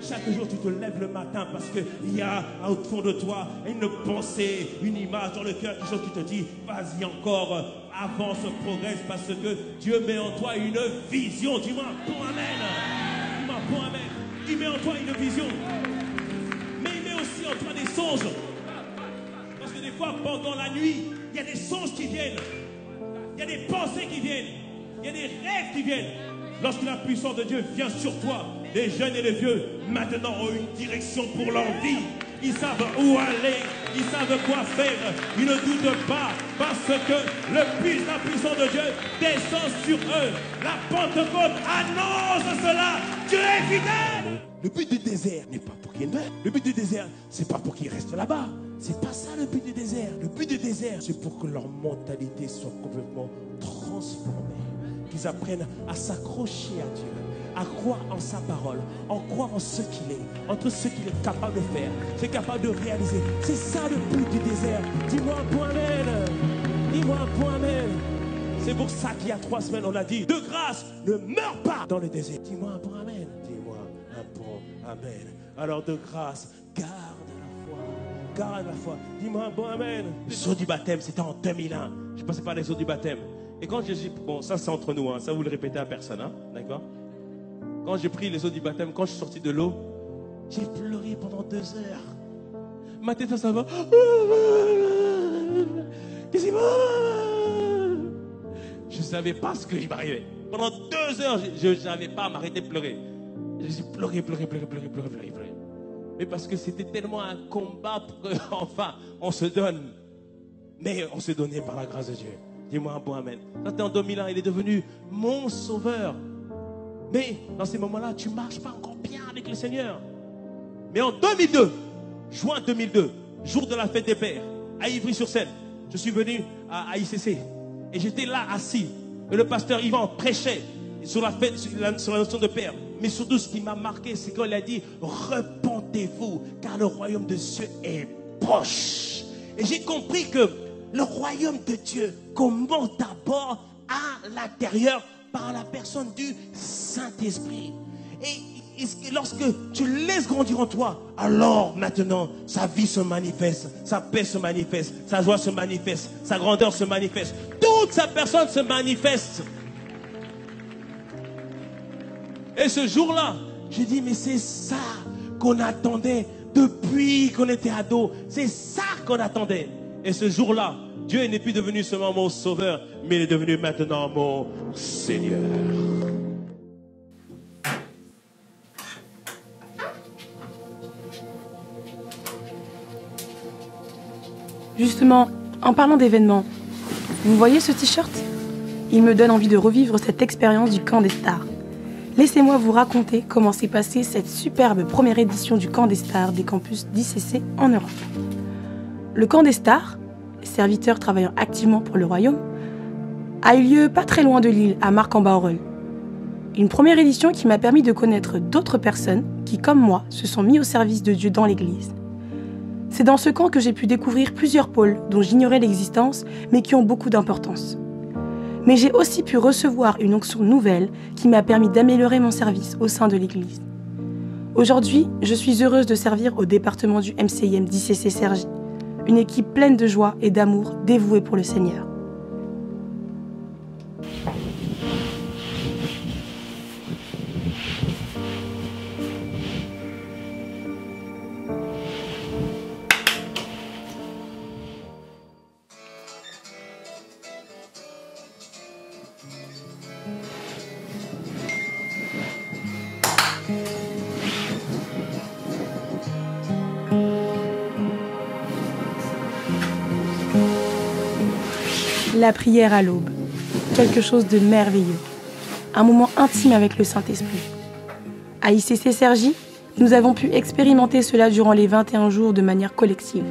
Chaque jour, tu te lèves le matin parce qu'il y a au fond de toi une pensée, une image dans le cœur, quelque chose qui te dit, vas-y encore, avance, progresse, parce que Dieu met en toi une vision. Dis-moi, bon amen. Dis-moi, bon amen. Il met en toi une vision. Mais il met aussi en toi des songes. Parce que des fois, pendant la nuit, il y a des songes qui viennent. Il y a des pensées qui viennent. Il y a des rêves qui viennent. Lorsque la puissance de Dieu vient sur toi, les jeunes et les vieux, maintenant ont une direction pour leur vie. Ils savent où aller, ils savent quoi faire. Ils ne doutent pas parce que la puissance de Dieu descend sur eux. La Pentecôte annonce cela. Dieu est fidèle. Le but du désert n'est pas pour qu'ils meurent. Le but du désert, c'est pas pour qu'ils restent là-bas. C'est pas ça le but du désert. Le but du désert, c'est pour que leur mentalité soit complètement transformée. Qu'ils apprennent à s'accrocher à Dieu, à croire en sa parole, en croire en ce qu'il est, entre ce qu'il est capable de faire, ce qu'il est capable de réaliser. C'est ça le but du désert. Dis-moi, bon amen. Dis-moi un point amen. C'est pour ça qu'il y a 3 semaines, on a dit, de grâce, ne meurs pas dans le désert. Dis-moi un point amen. Dis-moi un point amen. Alors de grâce, garde la foi. Garde la foi. Dis-moi un point amen. Les eaux du baptême, c'était en 2001. Je passais par les eaux du baptême. Et quand j'ai dit, bon, ça c'est entre nous, hein, ça vous le répétez à personne, hein, d'accord? Quand j'ai pris les eaux du baptême, quand je suis sorti de l'eau, j'ai pleuré pendant 2 heures. Ma tête, ça va. Qu'est-ce qui va? Je ne savais pas ce qui m'arrivait. Pendant 2 heures, je n'avais pas à m'arrêter de pleurer. J'ai pleuré. Mais parce que c'était tellement un combat pour que, enfin, on se donne. Mais on s'est donné par la grâce de Dieu. Dis-moi un bon amen. Ça, c'était en 2001, il est devenu mon sauveur. Mais dans ces moments-là, tu ne marches pas encore bien avec le Seigneur. Mais en 2002, juin 2002, jour de la fête des pères, à Ivry-sur-Seine, je suis venu à ICC. Et j'étais là assis. Et le pasteur Yvan prêchait sur la fête, sur la notion de père. Mais surtout, ce qui m'a marqué, c'est qu'il a dit, repentez-vous, car le royaume de Dieu est proche. Et j'ai compris que le royaume de Dieu commence d'abord à l'intérieur par la personne du Saint-Esprit. Et lorsque tu laisses grandir en toi, alors maintenant, sa vie se manifeste, sa paix se manifeste, sa joie se manifeste, sa grandeur se manifeste. Toute sa personne se manifeste. Et ce jour-là, j'ai dit, mais c'est ça qu'on attendait depuis qu'on était ado. C'est ça qu'on attendait. Et ce jour-là, Dieu n'est plus devenu seulement mon sauveur, mais il est devenu maintenant mon Seigneur. Justement, en parlant d'événements, vous voyez ce t-shirt? Il me donne envie de revivre cette expérience du Camp des Stars. Laissez-moi vous raconter comment s'est passée cette superbe première édition du Camp des Stars des campus d'ICC en Europe. Le Camp des Stars, serviteurs travaillant activement pour le royaume, a eu lieu pas très loin de Lille, à Marc-en-Barœul. Une première édition qui m'a permis de connaître d'autres personnes qui, comme moi, se sont mis au service de Dieu dans l'Église. C'est dans ce camp que j'ai pu découvrir plusieurs pôles dont j'ignorais l'existence, mais qui ont beaucoup d'importance. Mais j'ai aussi pu recevoir une onction nouvelle qui m'a permis d'améliorer mon service au sein de l'Église. Aujourd'hui, je suis heureuse de servir au département du MCIM d'ICC Cergy, une équipe pleine de joie et d'amour dévouée pour le Seigneur. La prière à l'aube, quelque chose de merveilleux, un moment intime avec le Saint-Esprit. À ICC Cergy, nous avons pu expérimenter cela durant les 21 jours de manière collective.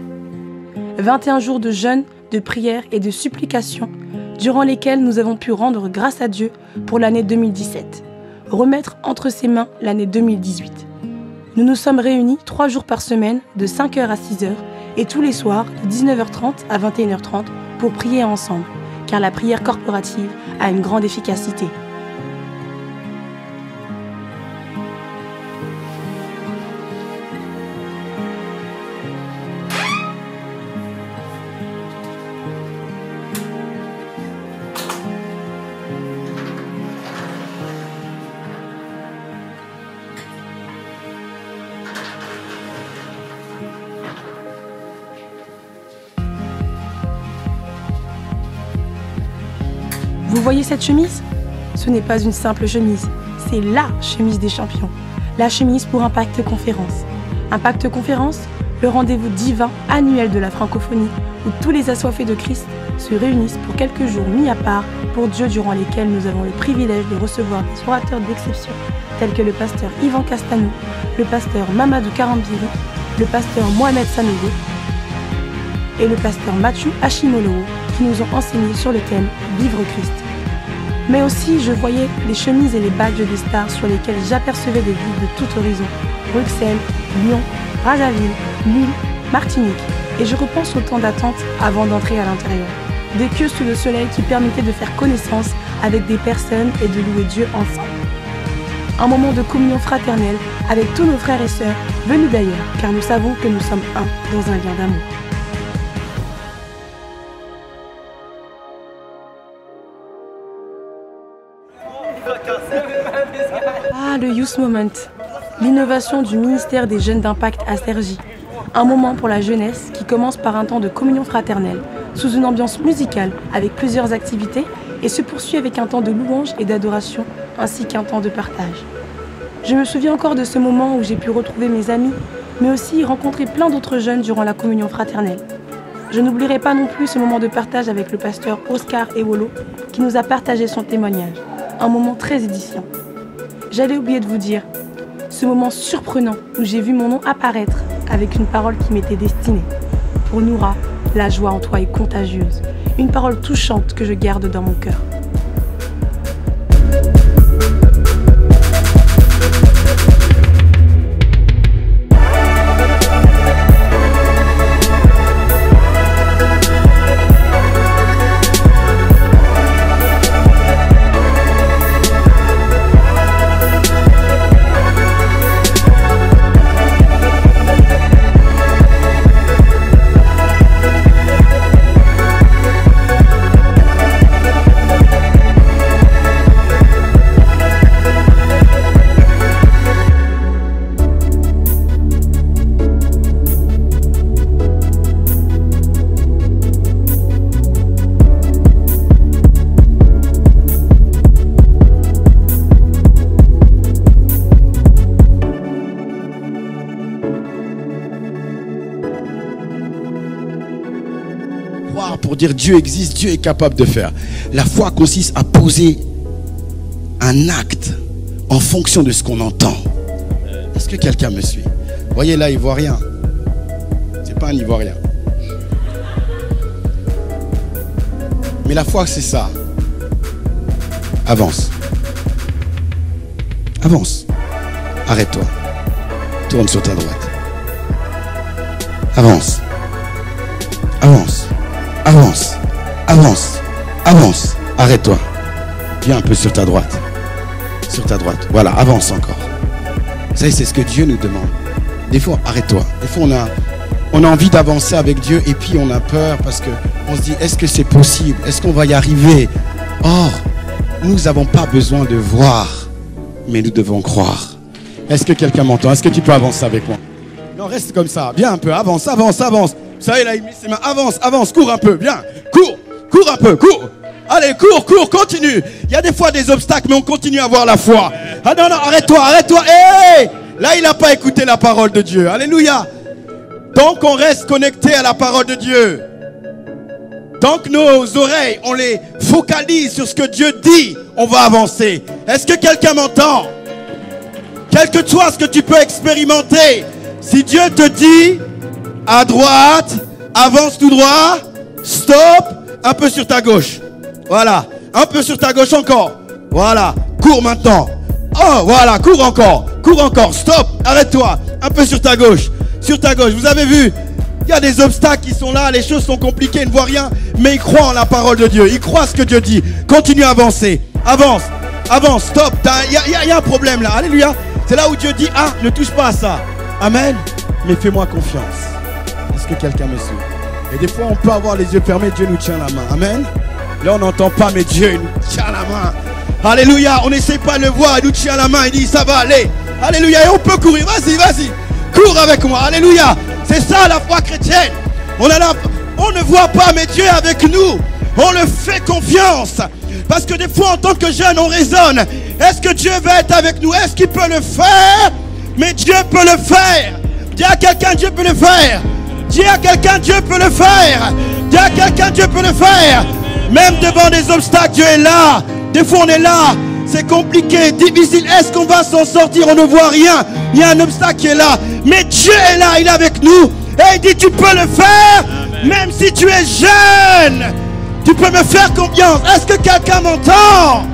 21 jours de jeûne, de prière et de supplication, durant lesquels nous avons pu rendre grâce à Dieu pour l'année 2017, remettre entre ses mains l'année 2018. Nous nous sommes réunis 3 jours par semaine, de 5h à 6h, et tous les soirs, de 19h30 à 21h30, pour prier ensemble, car la prière corporative a une grande efficacité. Vous voyez cette chemise? Ce n'est pas une simple chemise, c'est LA chemise des champions. La chemise pour Impact Conférence. Impact Conférence, le rendez-vous divin annuel de la francophonie où tous les assoiffés de Christ se réunissent pour quelques jours mis à part pour Dieu durant lesquels nous avons le privilège de recevoir des orateurs d'exception tels que le pasteur Yvan Castanou, le pasteur Mamadou Karambiri, le pasteur Mohamed Sanogo et le pasteur Mathieu Hashimolowo qui nous ont enseigné sur le thème « Vivre Christ ». Mais aussi, je voyais les chemises et les badges des stars sur lesquels j'apercevais des villes de tout horizon. Bruxelles, Lyon, Brazzaville, Lille, Martinique. Et je repense au temps d'attente avant d'entrer à l'intérieur. des queues sous le soleil qui permettaient de faire connaissance avec des personnes et de louer Dieu ensemble. Un moment de communion fraternelle avec tous nos frères et sœurs venus d'ailleurs, car nous savons que nous sommes un dans un lien d'amour. Ah, le Youth Moment, l'innovation du ministère des Jeunes d'Impact à Cergy. Un moment pour la jeunesse qui commence par un temps de communion fraternelle, sous une ambiance musicale avec plusieurs activités et se poursuit avec un temps de louange et d'adoration ainsi qu'un temps de partage. Je me souviens encore de ce moment où j'ai pu retrouver mes amis, mais aussi rencontrer plein d'autres jeunes durant la communion fraternelle. Je n'oublierai pas non plus ce moment de partage avec le pasteur Oscar Ewolo qui nous a partagé son témoignage, un moment très édifiant. J'allais oublier de vous dire, ce moment surprenant où j'ai vu mon nom apparaître avec une parole qui m'était destinée. Pour Noura, la joie en toi est contagieuse, une parole touchante que je garde dans mon cœur. Pour dire Dieu existe, Dieu est capable de faire. La foi consiste à poser un acte en fonction de ce qu'on entend. Est-ce que quelqu'un me suit? Vous voyez là, Ivoirien. C'est pas un Ivoirien. Mais la foi, c'est ça. Avance. Avance. Arrête-toi. Tourne sur ta droite. Avance. Avance. Avance, avance, avance. Arrête-toi. Viens un peu sur ta droite. Sur ta droite. Voilà, avance encore. Vous savez, c'est ce que Dieu nous demande. Des fois, arrête-toi. Des fois, on a envie d'avancer avec Dieu et puis on a peur parce qu'on se dit, est-ce que c'est possible? Est-ce qu'on va y arriver? Or, nous n'avons pas besoin de voir, mais nous devons croire. Est-ce que quelqu'un m'entend? Est-ce que tu peux avancer avec moi? Non, reste comme ça. Viens un peu. Avance, avance, avance. Vous savez, là, il met ses mains. Avance, avance, cours un peu, viens. Cours un peu, cours. Allez, cours, continue. Il y a des fois des obstacles, mais on continue à avoir la foi. Ah non, arrête-toi. Hey! Là, il n'a pas écouté la parole de Dieu. Alléluia. Tant qu'on reste connecté à la parole de Dieu, tant que nos oreilles, on les focalise sur ce que Dieu dit, on va avancer. Est-ce que quelqu'un m'entend? Quel que soit ce que tu peux expérimenter, si Dieu te dit à droite, avance tout droit, stop, un peu sur ta gauche. Voilà, un peu sur ta gauche encore. Voilà, cours maintenant. Oh, voilà, cours encore, stop, arrête-toi, un peu sur ta gauche. Sur ta gauche, vous avez vu, il y a des obstacles qui sont là, les choses sont compliquées, ils ne voient rien, mais ils croient en la parole de Dieu, ils croient ce que Dieu dit. Continue à avancer, avance, stop, il y a un problème là, alléluia. C'est là où Dieu dit, ah, ne touche pas à ça. Amen, mais fais-moi confiance. Est-ce que quelqu'un me suit? Et des fois, on peut avoir les yeux fermés, Dieu nous tient la main. Amen. Là, on n'entend pas, mais Dieu il nous tient la main. Alléluia, on n'essaie pas de le voir, il nous tient la main, il dit, ça va aller. Alléluia, et on peut courir, vas-y. Cours avec moi, alléluia. C'est ça la foi chrétienne. On ne voit pas, mais Dieu est avec nous. On le fait confiance. Parce que des fois, en tant que jeune, on raisonne. Est-ce que Dieu va être avec nous? Est-ce qu'il peut le faire? Mais Dieu peut le faire. Dis à quelqu'un, Dieu peut le faire. Dis à quelqu'un, Dieu peut le faire. Dis à quelqu'un, Dieu peut le faire. Même devant des obstacles, Dieu est là. Des fois, on est là. C'est compliqué, difficile. Est-ce qu'on va s'en sortir? On ne voit rien. Il y a un obstacle qui est là. Mais Dieu est là, il est avec nous. Et il dit, tu peux le faire. Même si tu es jeune. Tu peux me faire confiance. Est-ce que quelqu'un m'entend?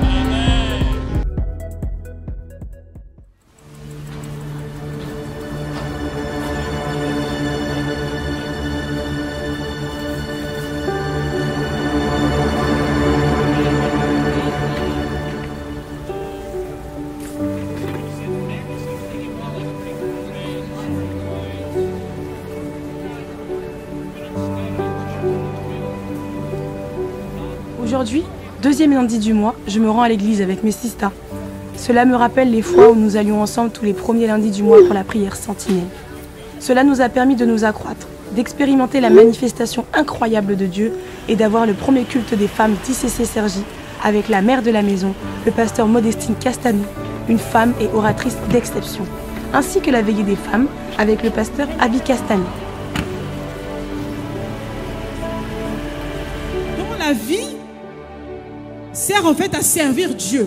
Aujourd'hui, deuxième lundi du mois, je me rends à l'église avec mes sistas. Cela me rappelle les fois où nous allions ensemble tous les premiers lundis du mois pour la prière sentinelle. Cela nous a permis de nous accroître, d'expérimenter la manifestation incroyable de Dieu et d'avoir le premier culte des femmes d'ICC Cergy avec la mère de la maison, le pasteur Modestine Castanou, une femme et oratrice d'exception, ainsi que la veillée des femmes avec le pasteur Abi Castanou. Dans la vie sert en fait à servir Dieu.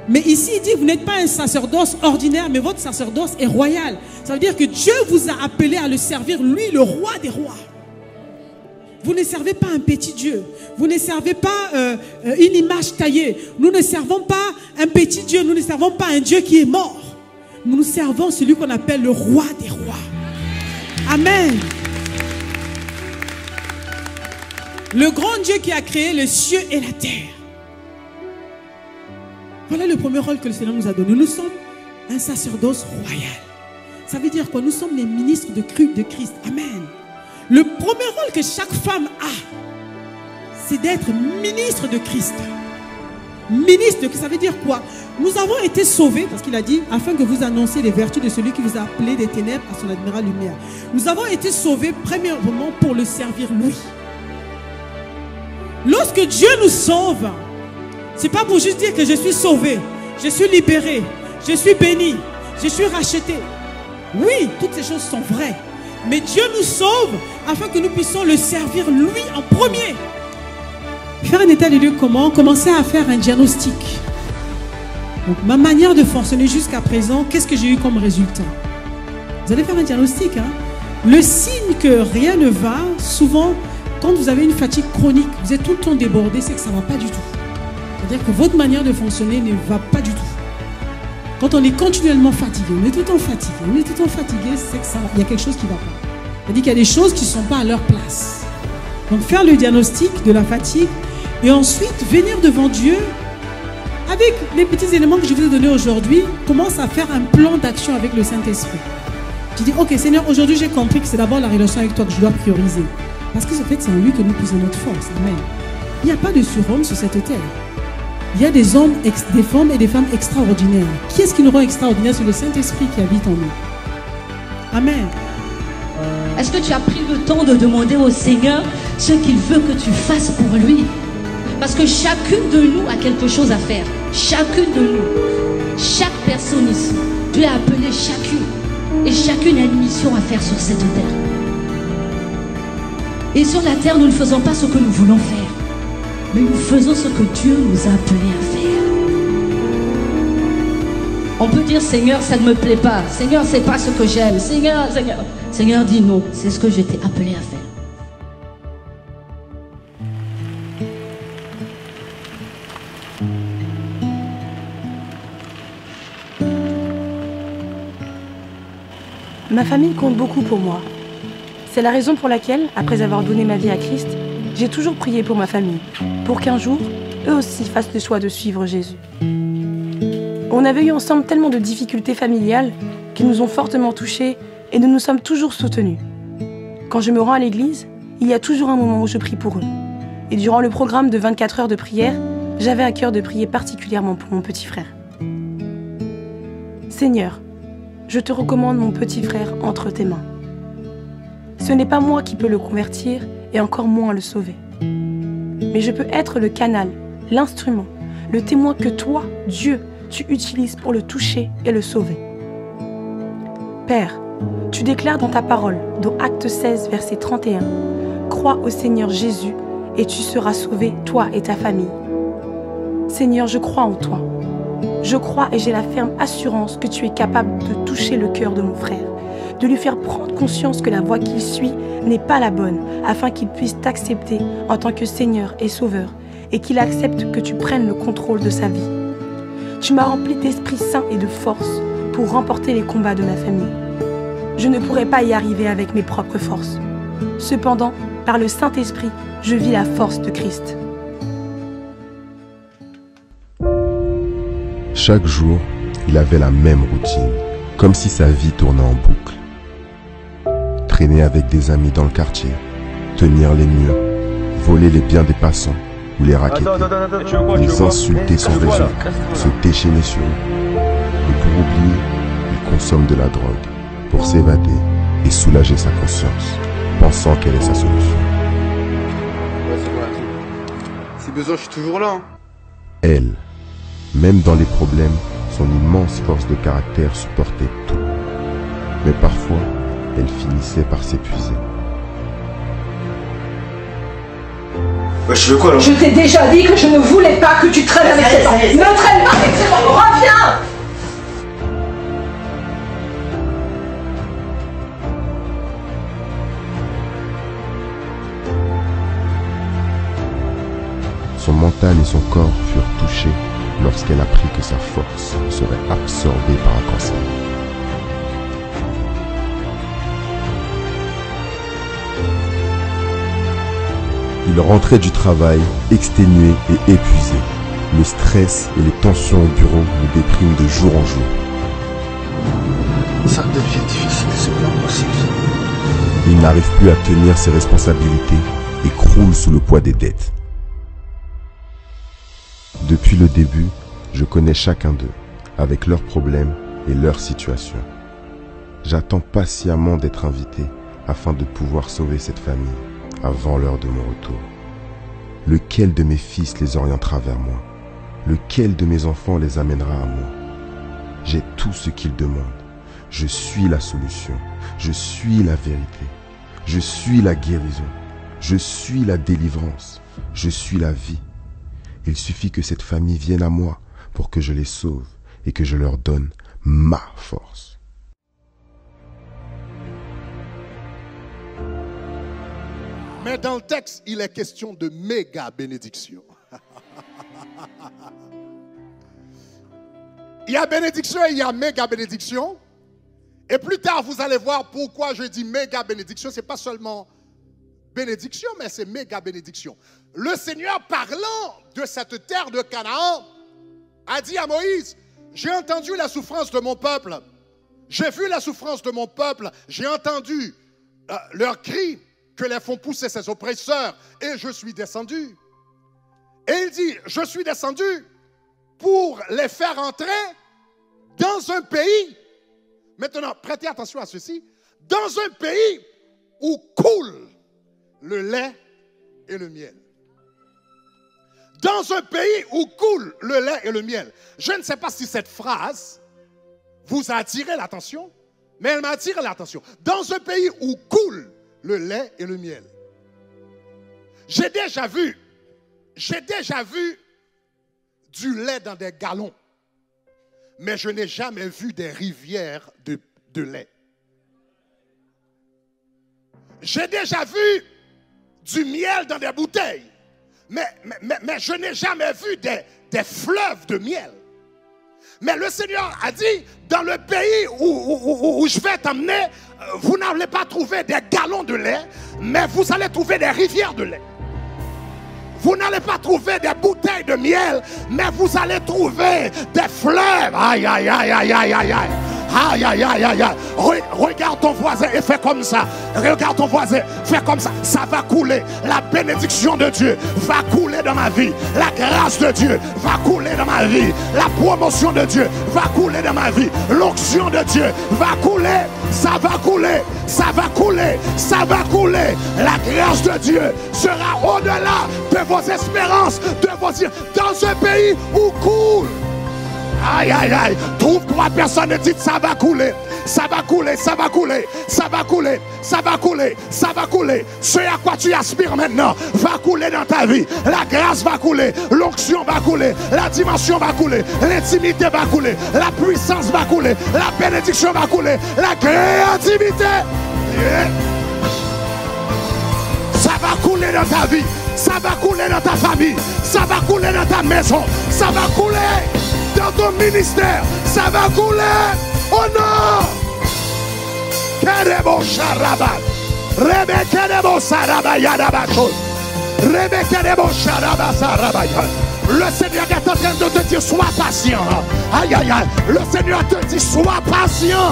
Mais ici, il dit que vous n'êtes pas un sacerdoce ordinaire, mais votre sacerdoce est royal. Ça veut dire que Dieu vous a appelé à le servir, lui, le roi des rois. Vous ne servez pas un petit Dieu. Vous ne servez pas une image taillée. Nous ne servons pas un petit Dieu. Nous ne servons pas un Dieu qui est mort. Nous servons celui qu'on appelle le roi des rois. Amen. Le grand Dieu qui a créé les cieux et la terre. Voilà le premier rôle que le Seigneur nous a donné. Nous sommes un sacerdoce royal. Ça veut dire quoi? Nous sommes les ministres de Christ. Amen. Le premier rôle que chaque femme a, c'est d'être ministre de Christ. Ministre de Christ, ça veut dire quoi? Nous avons été sauvés, parce qu'il a dit, afin que vous annonciez les vertus de celui qui vous a appelé des ténèbres à son admirable lumière. Nous avons été sauvés, premièrement, pour le servir lui. Lorsque Dieu nous sauve, c'est pas pour juste dire que je suis sauvé, je suis libéré, je suis béni, je suis racheté. Oui, toutes ces choses sont vraies. Mais Dieu nous sauve afin que nous puissions le servir lui en premier. Faire un état des lieux comment? Commencer à faire un diagnostic. Donc ma manière de fonctionner jusqu'à présent, qu'est-ce que j'ai eu comme résultat? Vous allez faire un diagnostic. Le signe que rien ne va, souvent, quand vous avez une fatigue chronique, vous êtes tout le temps débordé, c'est que ça ne va pas du tout. C'est-à-dire que votre manière de fonctionner ne va pas du tout. Quand on est continuellement fatigué, on est tout le temps fatigué, c'est que il y a quelque chose qui ne va pas. C'est-à-dire qu'il y a des choses qui ne sont pas à leur place. Donc faire le diagnostic de la fatigue et ensuite venir devant Dieu avec les petits éléments que je vous ai donnés aujourd'hui, commence à faire un plan d'action avec le Saint-Esprit. Tu dis, ok Seigneur, aujourd'hui j'ai compris que c'est d'abord la relation avec toi que je dois prioriser. Parce que en fait, c'est en lui que nous puisons notre force. Amen. Il n'y a pas de surhomme sur cette terre. Il y a des hommes, des femmes et des femmes extraordinaires. Qui est-ce qui nous rend extraordinaires? C'est le Saint-Esprit qui habite en nous. Amen. Est-ce que tu as pris le temps de demander au Seigneur ce qu'il veut que tu fasses pour lui? Parce que chacune de nous a quelque chose à faire. Chacune de nous. Chaque personne ici. Dieu a appelé chacune. Et chacune a une mission à faire sur cette terre. Et sur la terre, nous ne faisons pas ce que nous voulons faire. Mais nous faisons ce que Dieu nous a appelés à faire. On peut dire, Seigneur, ça ne me plaît pas. Seigneur, c'est pas ce que j'aime. Seigneur. Seigneur dit non, c'est ce que je t'ai appelé à faire. Ma famille compte beaucoup pour moi. C'est la raison pour laquelle, après avoir donné ma vie à Christ, j'ai toujours prié pour ma famille, pour qu'un jour, eux aussi fassent le choix de suivre Jésus. On avait eu ensemble tellement de difficultés familiales qui nous ont fortement touchés et nous nous sommes toujours soutenus. Quand je me rends à l'église, il y a toujours un moment où je prie pour eux. Et durant le programme de 24 heures de prière, j'avais à cœur de prier particulièrement pour mon petit frère. Seigneur, je te recommande mon petit frère entre tes mains. Ce n'est pas moi qui peux le convertir et encore moins le sauver. Mais je peux être le canal, l'instrument, le témoin que toi, Dieu, tu utilises pour le toucher et le sauver. Père, tu déclares dans ta parole, dans Acte 16, verset 31, « Crois au Seigneur Jésus et tu seras sauvé, toi et ta famille. » Seigneur, je crois en toi. Je crois et j'ai la ferme assurance que tu es capable de toucher le cœur de mon frère, de lui faire prendre conscience que la voie qu'il suit n'est pas la bonne, afin qu'il puisse t'accepter en tant que Seigneur et Sauveur, et qu'il accepte que tu prennes le contrôle de sa vie. Tu m'as rempli d'Esprit Saint et de force pour remporter les combats de ma famille. Je ne pourrais pas y arriver avec mes propres forces. Cependant, par le Saint-Esprit, je vis la force de Christ. Chaque jour, il avait la même routine, comme si sa vie tournait en boucle. Traîner avec des amis dans le quartier, tenir les murs, voler les biens des passants, ou les raqueter. Ils insultaient sans raison, se déchaînaient sur eux. Et pour oublier, ils consomment de la drogue pour s'évader et soulager sa conscience, pensant quelle est sa solution. Si besoin, je suis toujours là. Elle, même dans les problèmes, son immense force de caractère supportait tout. Mais parfois, elle finissait par s'épuiser. Je veux quoi alors? Je t'ai déjà dit que je ne voulais pas que tu traînes avec ces gens. Ne traîne pas avec ces gens, reviens! Son mental et son corps furent touchés lorsqu'elle apprit que sa force serait absorbée par un cancer. Il rentrait du travail, exténué et épuisé. Le stress et les tensions au bureau le dépriment de jour en jour. Ça devient difficile, c'est pas possible. Il n'arrive plus à tenir ses responsabilités et croule sous le poids des dettes. Depuis le début, je connais chacun d'eux, avec leurs problèmes et leurs situations. J'attends patiemment d'être invité afin de pouvoir sauver cette famille avant l'heure de mon retour. Lequel de mes fils les orientera vers moi? Lequel de mes enfants les amènera à moi? J'ai tout ce qu'ils demandent. Je suis la solution. Je suis la vérité. Je suis la guérison. Je suis la délivrance. Je suis la vie. Il suffit que cette famille vienne à moi pour que je les sauve et que je leur donne ma force. Mais dans le texte, il est question de méga bénédiction. Il y a bénédiction et il y a méga bénédiction. Et plus tard, vous allez voir pourquoi je dis méga bénédiction. Ce n'est pas seulement bénédiction, mais c'est méga bénédiction. Le Seigneur, parlant de cette terre de Canaan, a dit à Moïse, j'ai entendu la souffrance de mon peuple. J'ai vu la souffrance de mon peuple. J'ai entendu leurs cris que les font pousser ses oppresseurs. Et je suis descendu. Et il dit, je suis descendu pour les faire entrer dans un pays. Maintenant, prêtez attention à ceci. Dans un pays où coule le lait et le miel. Dans un pays où coule le lait et le miel. Je ne sais pas si cette phrase vous a attiré l'attention, mais elle m'a attiré l'attention. Dans un pays où coule le lait et le miel. J'ai déjà vu du lait dans des galons, mais je n'ai jamais vu des rivières de lait. J'ai déjà vu du miel dans des bouteilles, mais je n'ai jamais vu des fleuves de miel. Mais le Seigneur a dit, dans le pays où je vais t'emmener, vous n'allez pas trouver des galons de lait, mais vous allez trouver des rivières de lait. Vous n'allez pas trouver des bouteilles de miel, mais vous allez trouver des fleuves. Aïe, aïe, aïe, aïe, aïe, aïe, aïe. Aïe, aïe, aïe, aïe, aïe. Regarde ton voisin et fais comme ça. Regarde ton voisin, fais comme ça. Ça va couler. La bénédiction de Dieu va couler dans ma vie. La grâce de Dieu va couler dans ma vie. La promotion de Dieu va couler dans ma vie. L'onction de Dieu va couler. Ça va couler. Ça va couler. Ça va couler. La grâce de Dieu sera au-delà de vos espérances, de vos yeux. Dans un pays où coule. Aïe, aïe, aïe. Trouve 3 personnes et dites ça va couler. Ça va couler, ça va couler, ça va couler, ça va couler, ça va couler. Ce à quoi tu aspires maintenant va couler dans ta vie. La grâce va couler, l'onction va couler, la dimension va couler, l'intimité va couler, la puissance va couler, la bénédiction va couler, la créativité. Ça va couler dans ta vie, ça va couler dans ta famille, ça va couler dans ta maison, ça va couler dans ton ministère, ça va couler. Oh non! Kerebo Sharaba. Rebe Kerebo Saraba Yadabacho. Rebe Kerebo Sharaba Sarabaya. Le Seigneur est en train de te dire sois patient. Aïe aïe aïe. Le Seigneur te dit sois patient.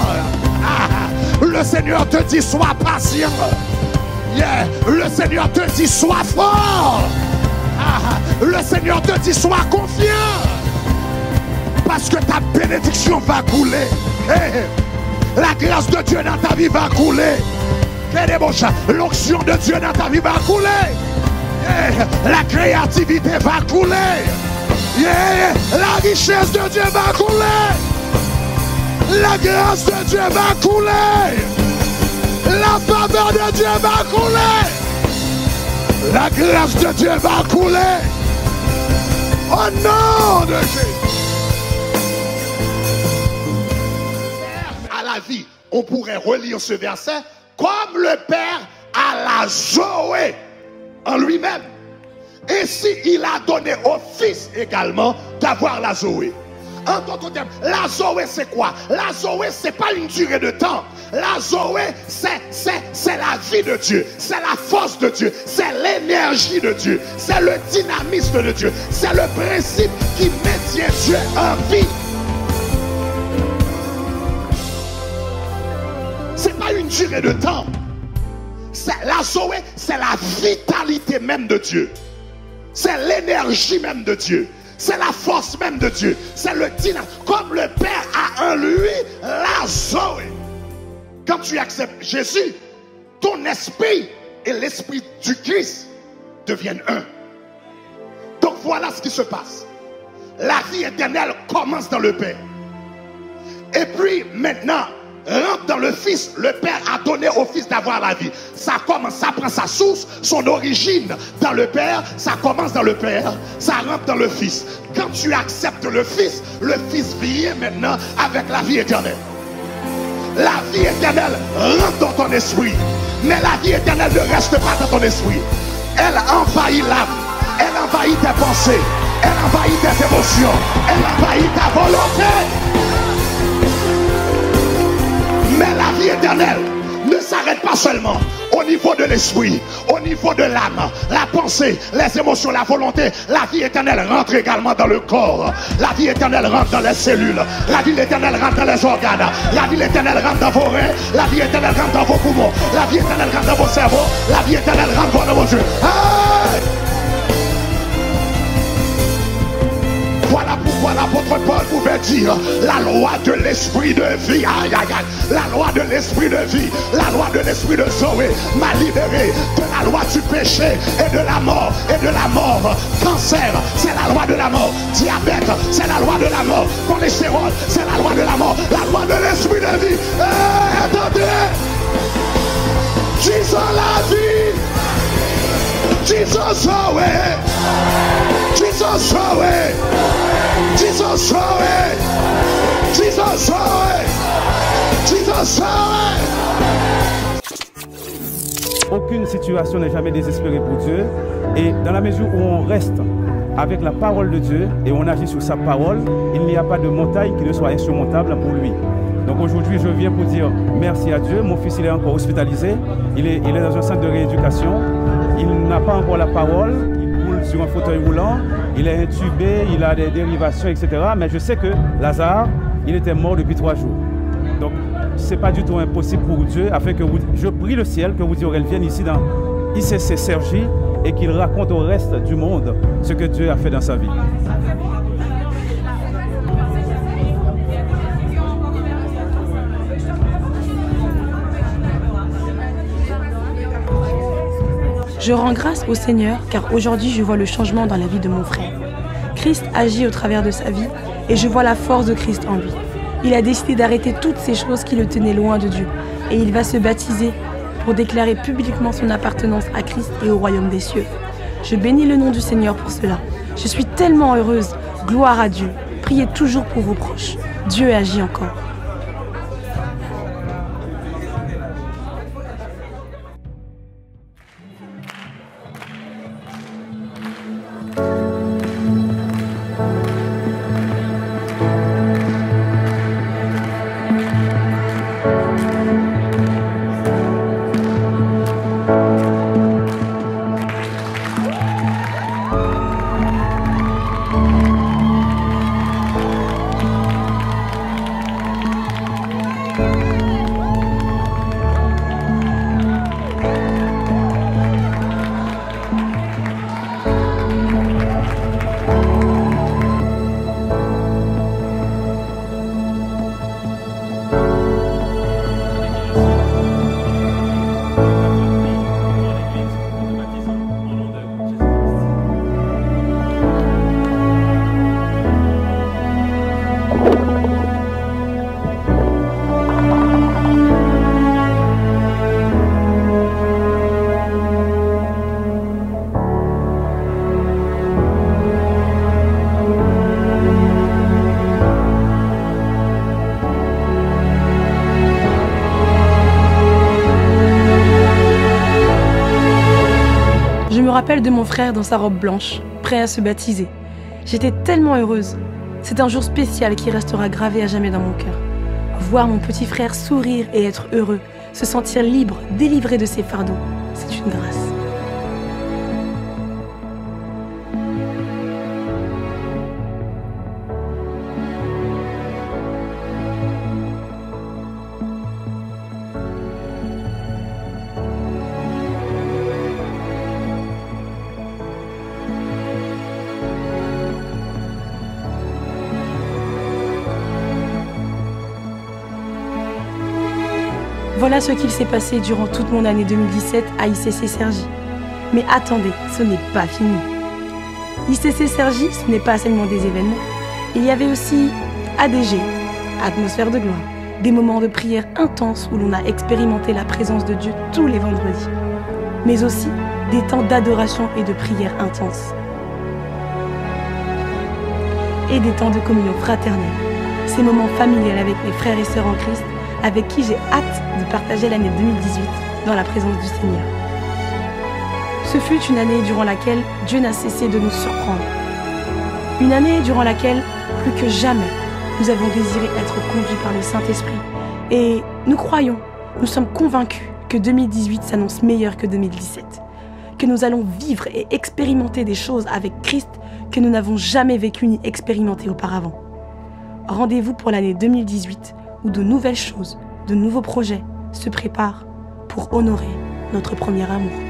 Le Seigneur te dit sois patient. Yeah. Le Seigneur te dit sois fort. Le Seigneur te dit, sois confiant. Parce que ta bénédiction va couler. La grâce de Dieu dans ta vie va couler. L'onction de Dieu dans ta vie va couler. La créativité va couler. La richesse de Dieu va couler. La grâce de Dieu va couler. La faveur de Dieu va couler. La grâce de Dieu va couler. Au nom de Jésus. À la vie, on pourrait relire ce verset comme le Père a la Zoé en lui-même. Et s'il a donné au Fils également d'avoir la Zoé. En d'autres termes, la Zoé c'est quoi? La Zoé c'est pas une durée de temps. La Zoé c'est la vie de Dieu. C'est la force de Dieu. C'est l'énergie de Dieu. C'est le dynamisme de Dieu. C'est le principe qui maintient Dieu en vie. C'est pas une durée de temps. La Zoé, c'est la vitalité même de Dieu. C'est l'énergie même de Dieu. C'est la force même de Dieu. C'est le dynamisme. Comme le Père a en lui la Zoé. Quand tu acceptes Jésus, ton esprit et l'esprit du Christ deviennent un. Donc voilà ce qui se passe. La vie éternelle commence dans le Père. Et puis maintenant, rentre dans le Fils. Le Père a donné au Fils d'avoir la vie. Ça commence, ça prend sa source, son origine dans le Père. Ça commence dans le Père, ça rentre dans le Fils. Quand tu acceptes le Fils vient maintenant avec la vie éternelle. La vie éternelle rentre dans ton esprit. Mais la vie éternelle ne reste pas dans ton esprit. Elle envahit l'âme. Elle envahit tes pensées. Elle envahit tes émotions. Elle envahit ta volonté. Mais la vie éternelle ne s'arrête pas seulement au niveau de l'esprit, au niveau de l'âme, la pensée, les émotions, la volonté. La vie éternelle rentre également dans le corps. La vie éternelle rentre dans les cellules. La vie éternelle rentre dans les organes. La vie éternelle rentre dans vos reins. La vie éternelle rentre dans vos poumons. La vie éternelle rentre dans vos cerveaux. La vie éternelle rentre dans vos yeux. Hey! Voilà pourquoi l'apôtre Paul pouvait dire la loi de l'esprit de vie. Aïe, aïe, aïe. La loi de l'esprit de vie, la loi de l'esprit de Zoé m'a libéré de la loi du péché et de la mort. Et de la mort. Cancer, c'est la loi de la mort. Diabète, c'est la loi de la mort. Cholestérol, c'est la loi de la mort. La loi de l'esprit de vie. Attendez. Disons la vie. Disons Zoé. Jesus Zoé. Jesus Zoé. Jesus Zoé. Jesus Zoé. Aucune situation n'est jamais désespérée pour Dieu. Et dans la mesure où on reste avec la parole de Dieu et on agit sur sa parole, il n'y a pas de montagne qui ne soit insurmontable pour lui. Donc aujourd'hui, je viens pour dire merci à Dieu. Mon fils, il est encore hospitalisé. Il est dans un centre de rééducation. Il n'a pas encore la parole. Il roule sur un fauteuil roulant. Il est intubé. Il a des dérivations, etc. Mais je sais que Lazare, il était mort depuis 3 jours. Donc, ce n'est pas du tout impossible pour Dieu. Afin que je prie le ciel que vous aurez vienne ici dans ICC Sergi et qu'il raconte au reste du monde ce que Dieu a fait dans sa vie. Je rends grâce au Seigneur car aujourd'hui je vois le changement dans la vie de mon frère. Christ agit au travers de sa vie et je vois la force de Christ en lui. Il a décidé d'arrêter toutes ces choses qui le tenaient loin de Dieu et il va se baptiser pour déclarer publiquement son appartenance à Christ et au royaume des cieux. Je bénis le nom du Seigneur pour cela. Je suis tellement heureuse. Gloire à Dieu. Priez toujours pour vos proches. Dieu agit encore. me rappelle de mon frère dans sa robe blanche, prêt à se baptiser. J'étais tellement heureuse. C'est un jour spécial qui restera gravé à jamais dans mon cœur. Voir mon petit frère sourire et être heureux, se sentir libre, délivré de ses fardeaux, c'est une grâce. Voilà ce qu'il s'est passé durant toute mon année 2017 à ICC Cergy. Mais attendez, ce n'est pas fini. ICC Cergy, ce n'est pas seulement des événements. Il y avait aussi ADG, atmosphère de gloire, des moments de prière intenses où l'on a expérimenté la présence de Dieu tous les vendredis. Mais aussi des temps d'adoration et de prière intenses. Et des temps de communion fraternelle, ces moments familiaux avec mes frères et sœurs en Christ, avec qui j'ai hâte de partager l'année 2018 dans la présence du Seigneur. Ce fut une année durant laquelle Dieu n'a cessé de nous surprendre. Une année durant laquelle, plus que jamais, nous avons désiré être conduits par le Saint-Esprit. Et nous croyons, nous sommes convaincus que 2018 s'annonce meilleur que 2017. Que nous allons vivre et expérimenter des choses avec Christ que nous n'avons jamais vécues ni expérimentées auparavant. Rendez-vous pour l'année 2018 où de nouvelles choses, de nouveaux projets se préparent pour honorer notre premier amour.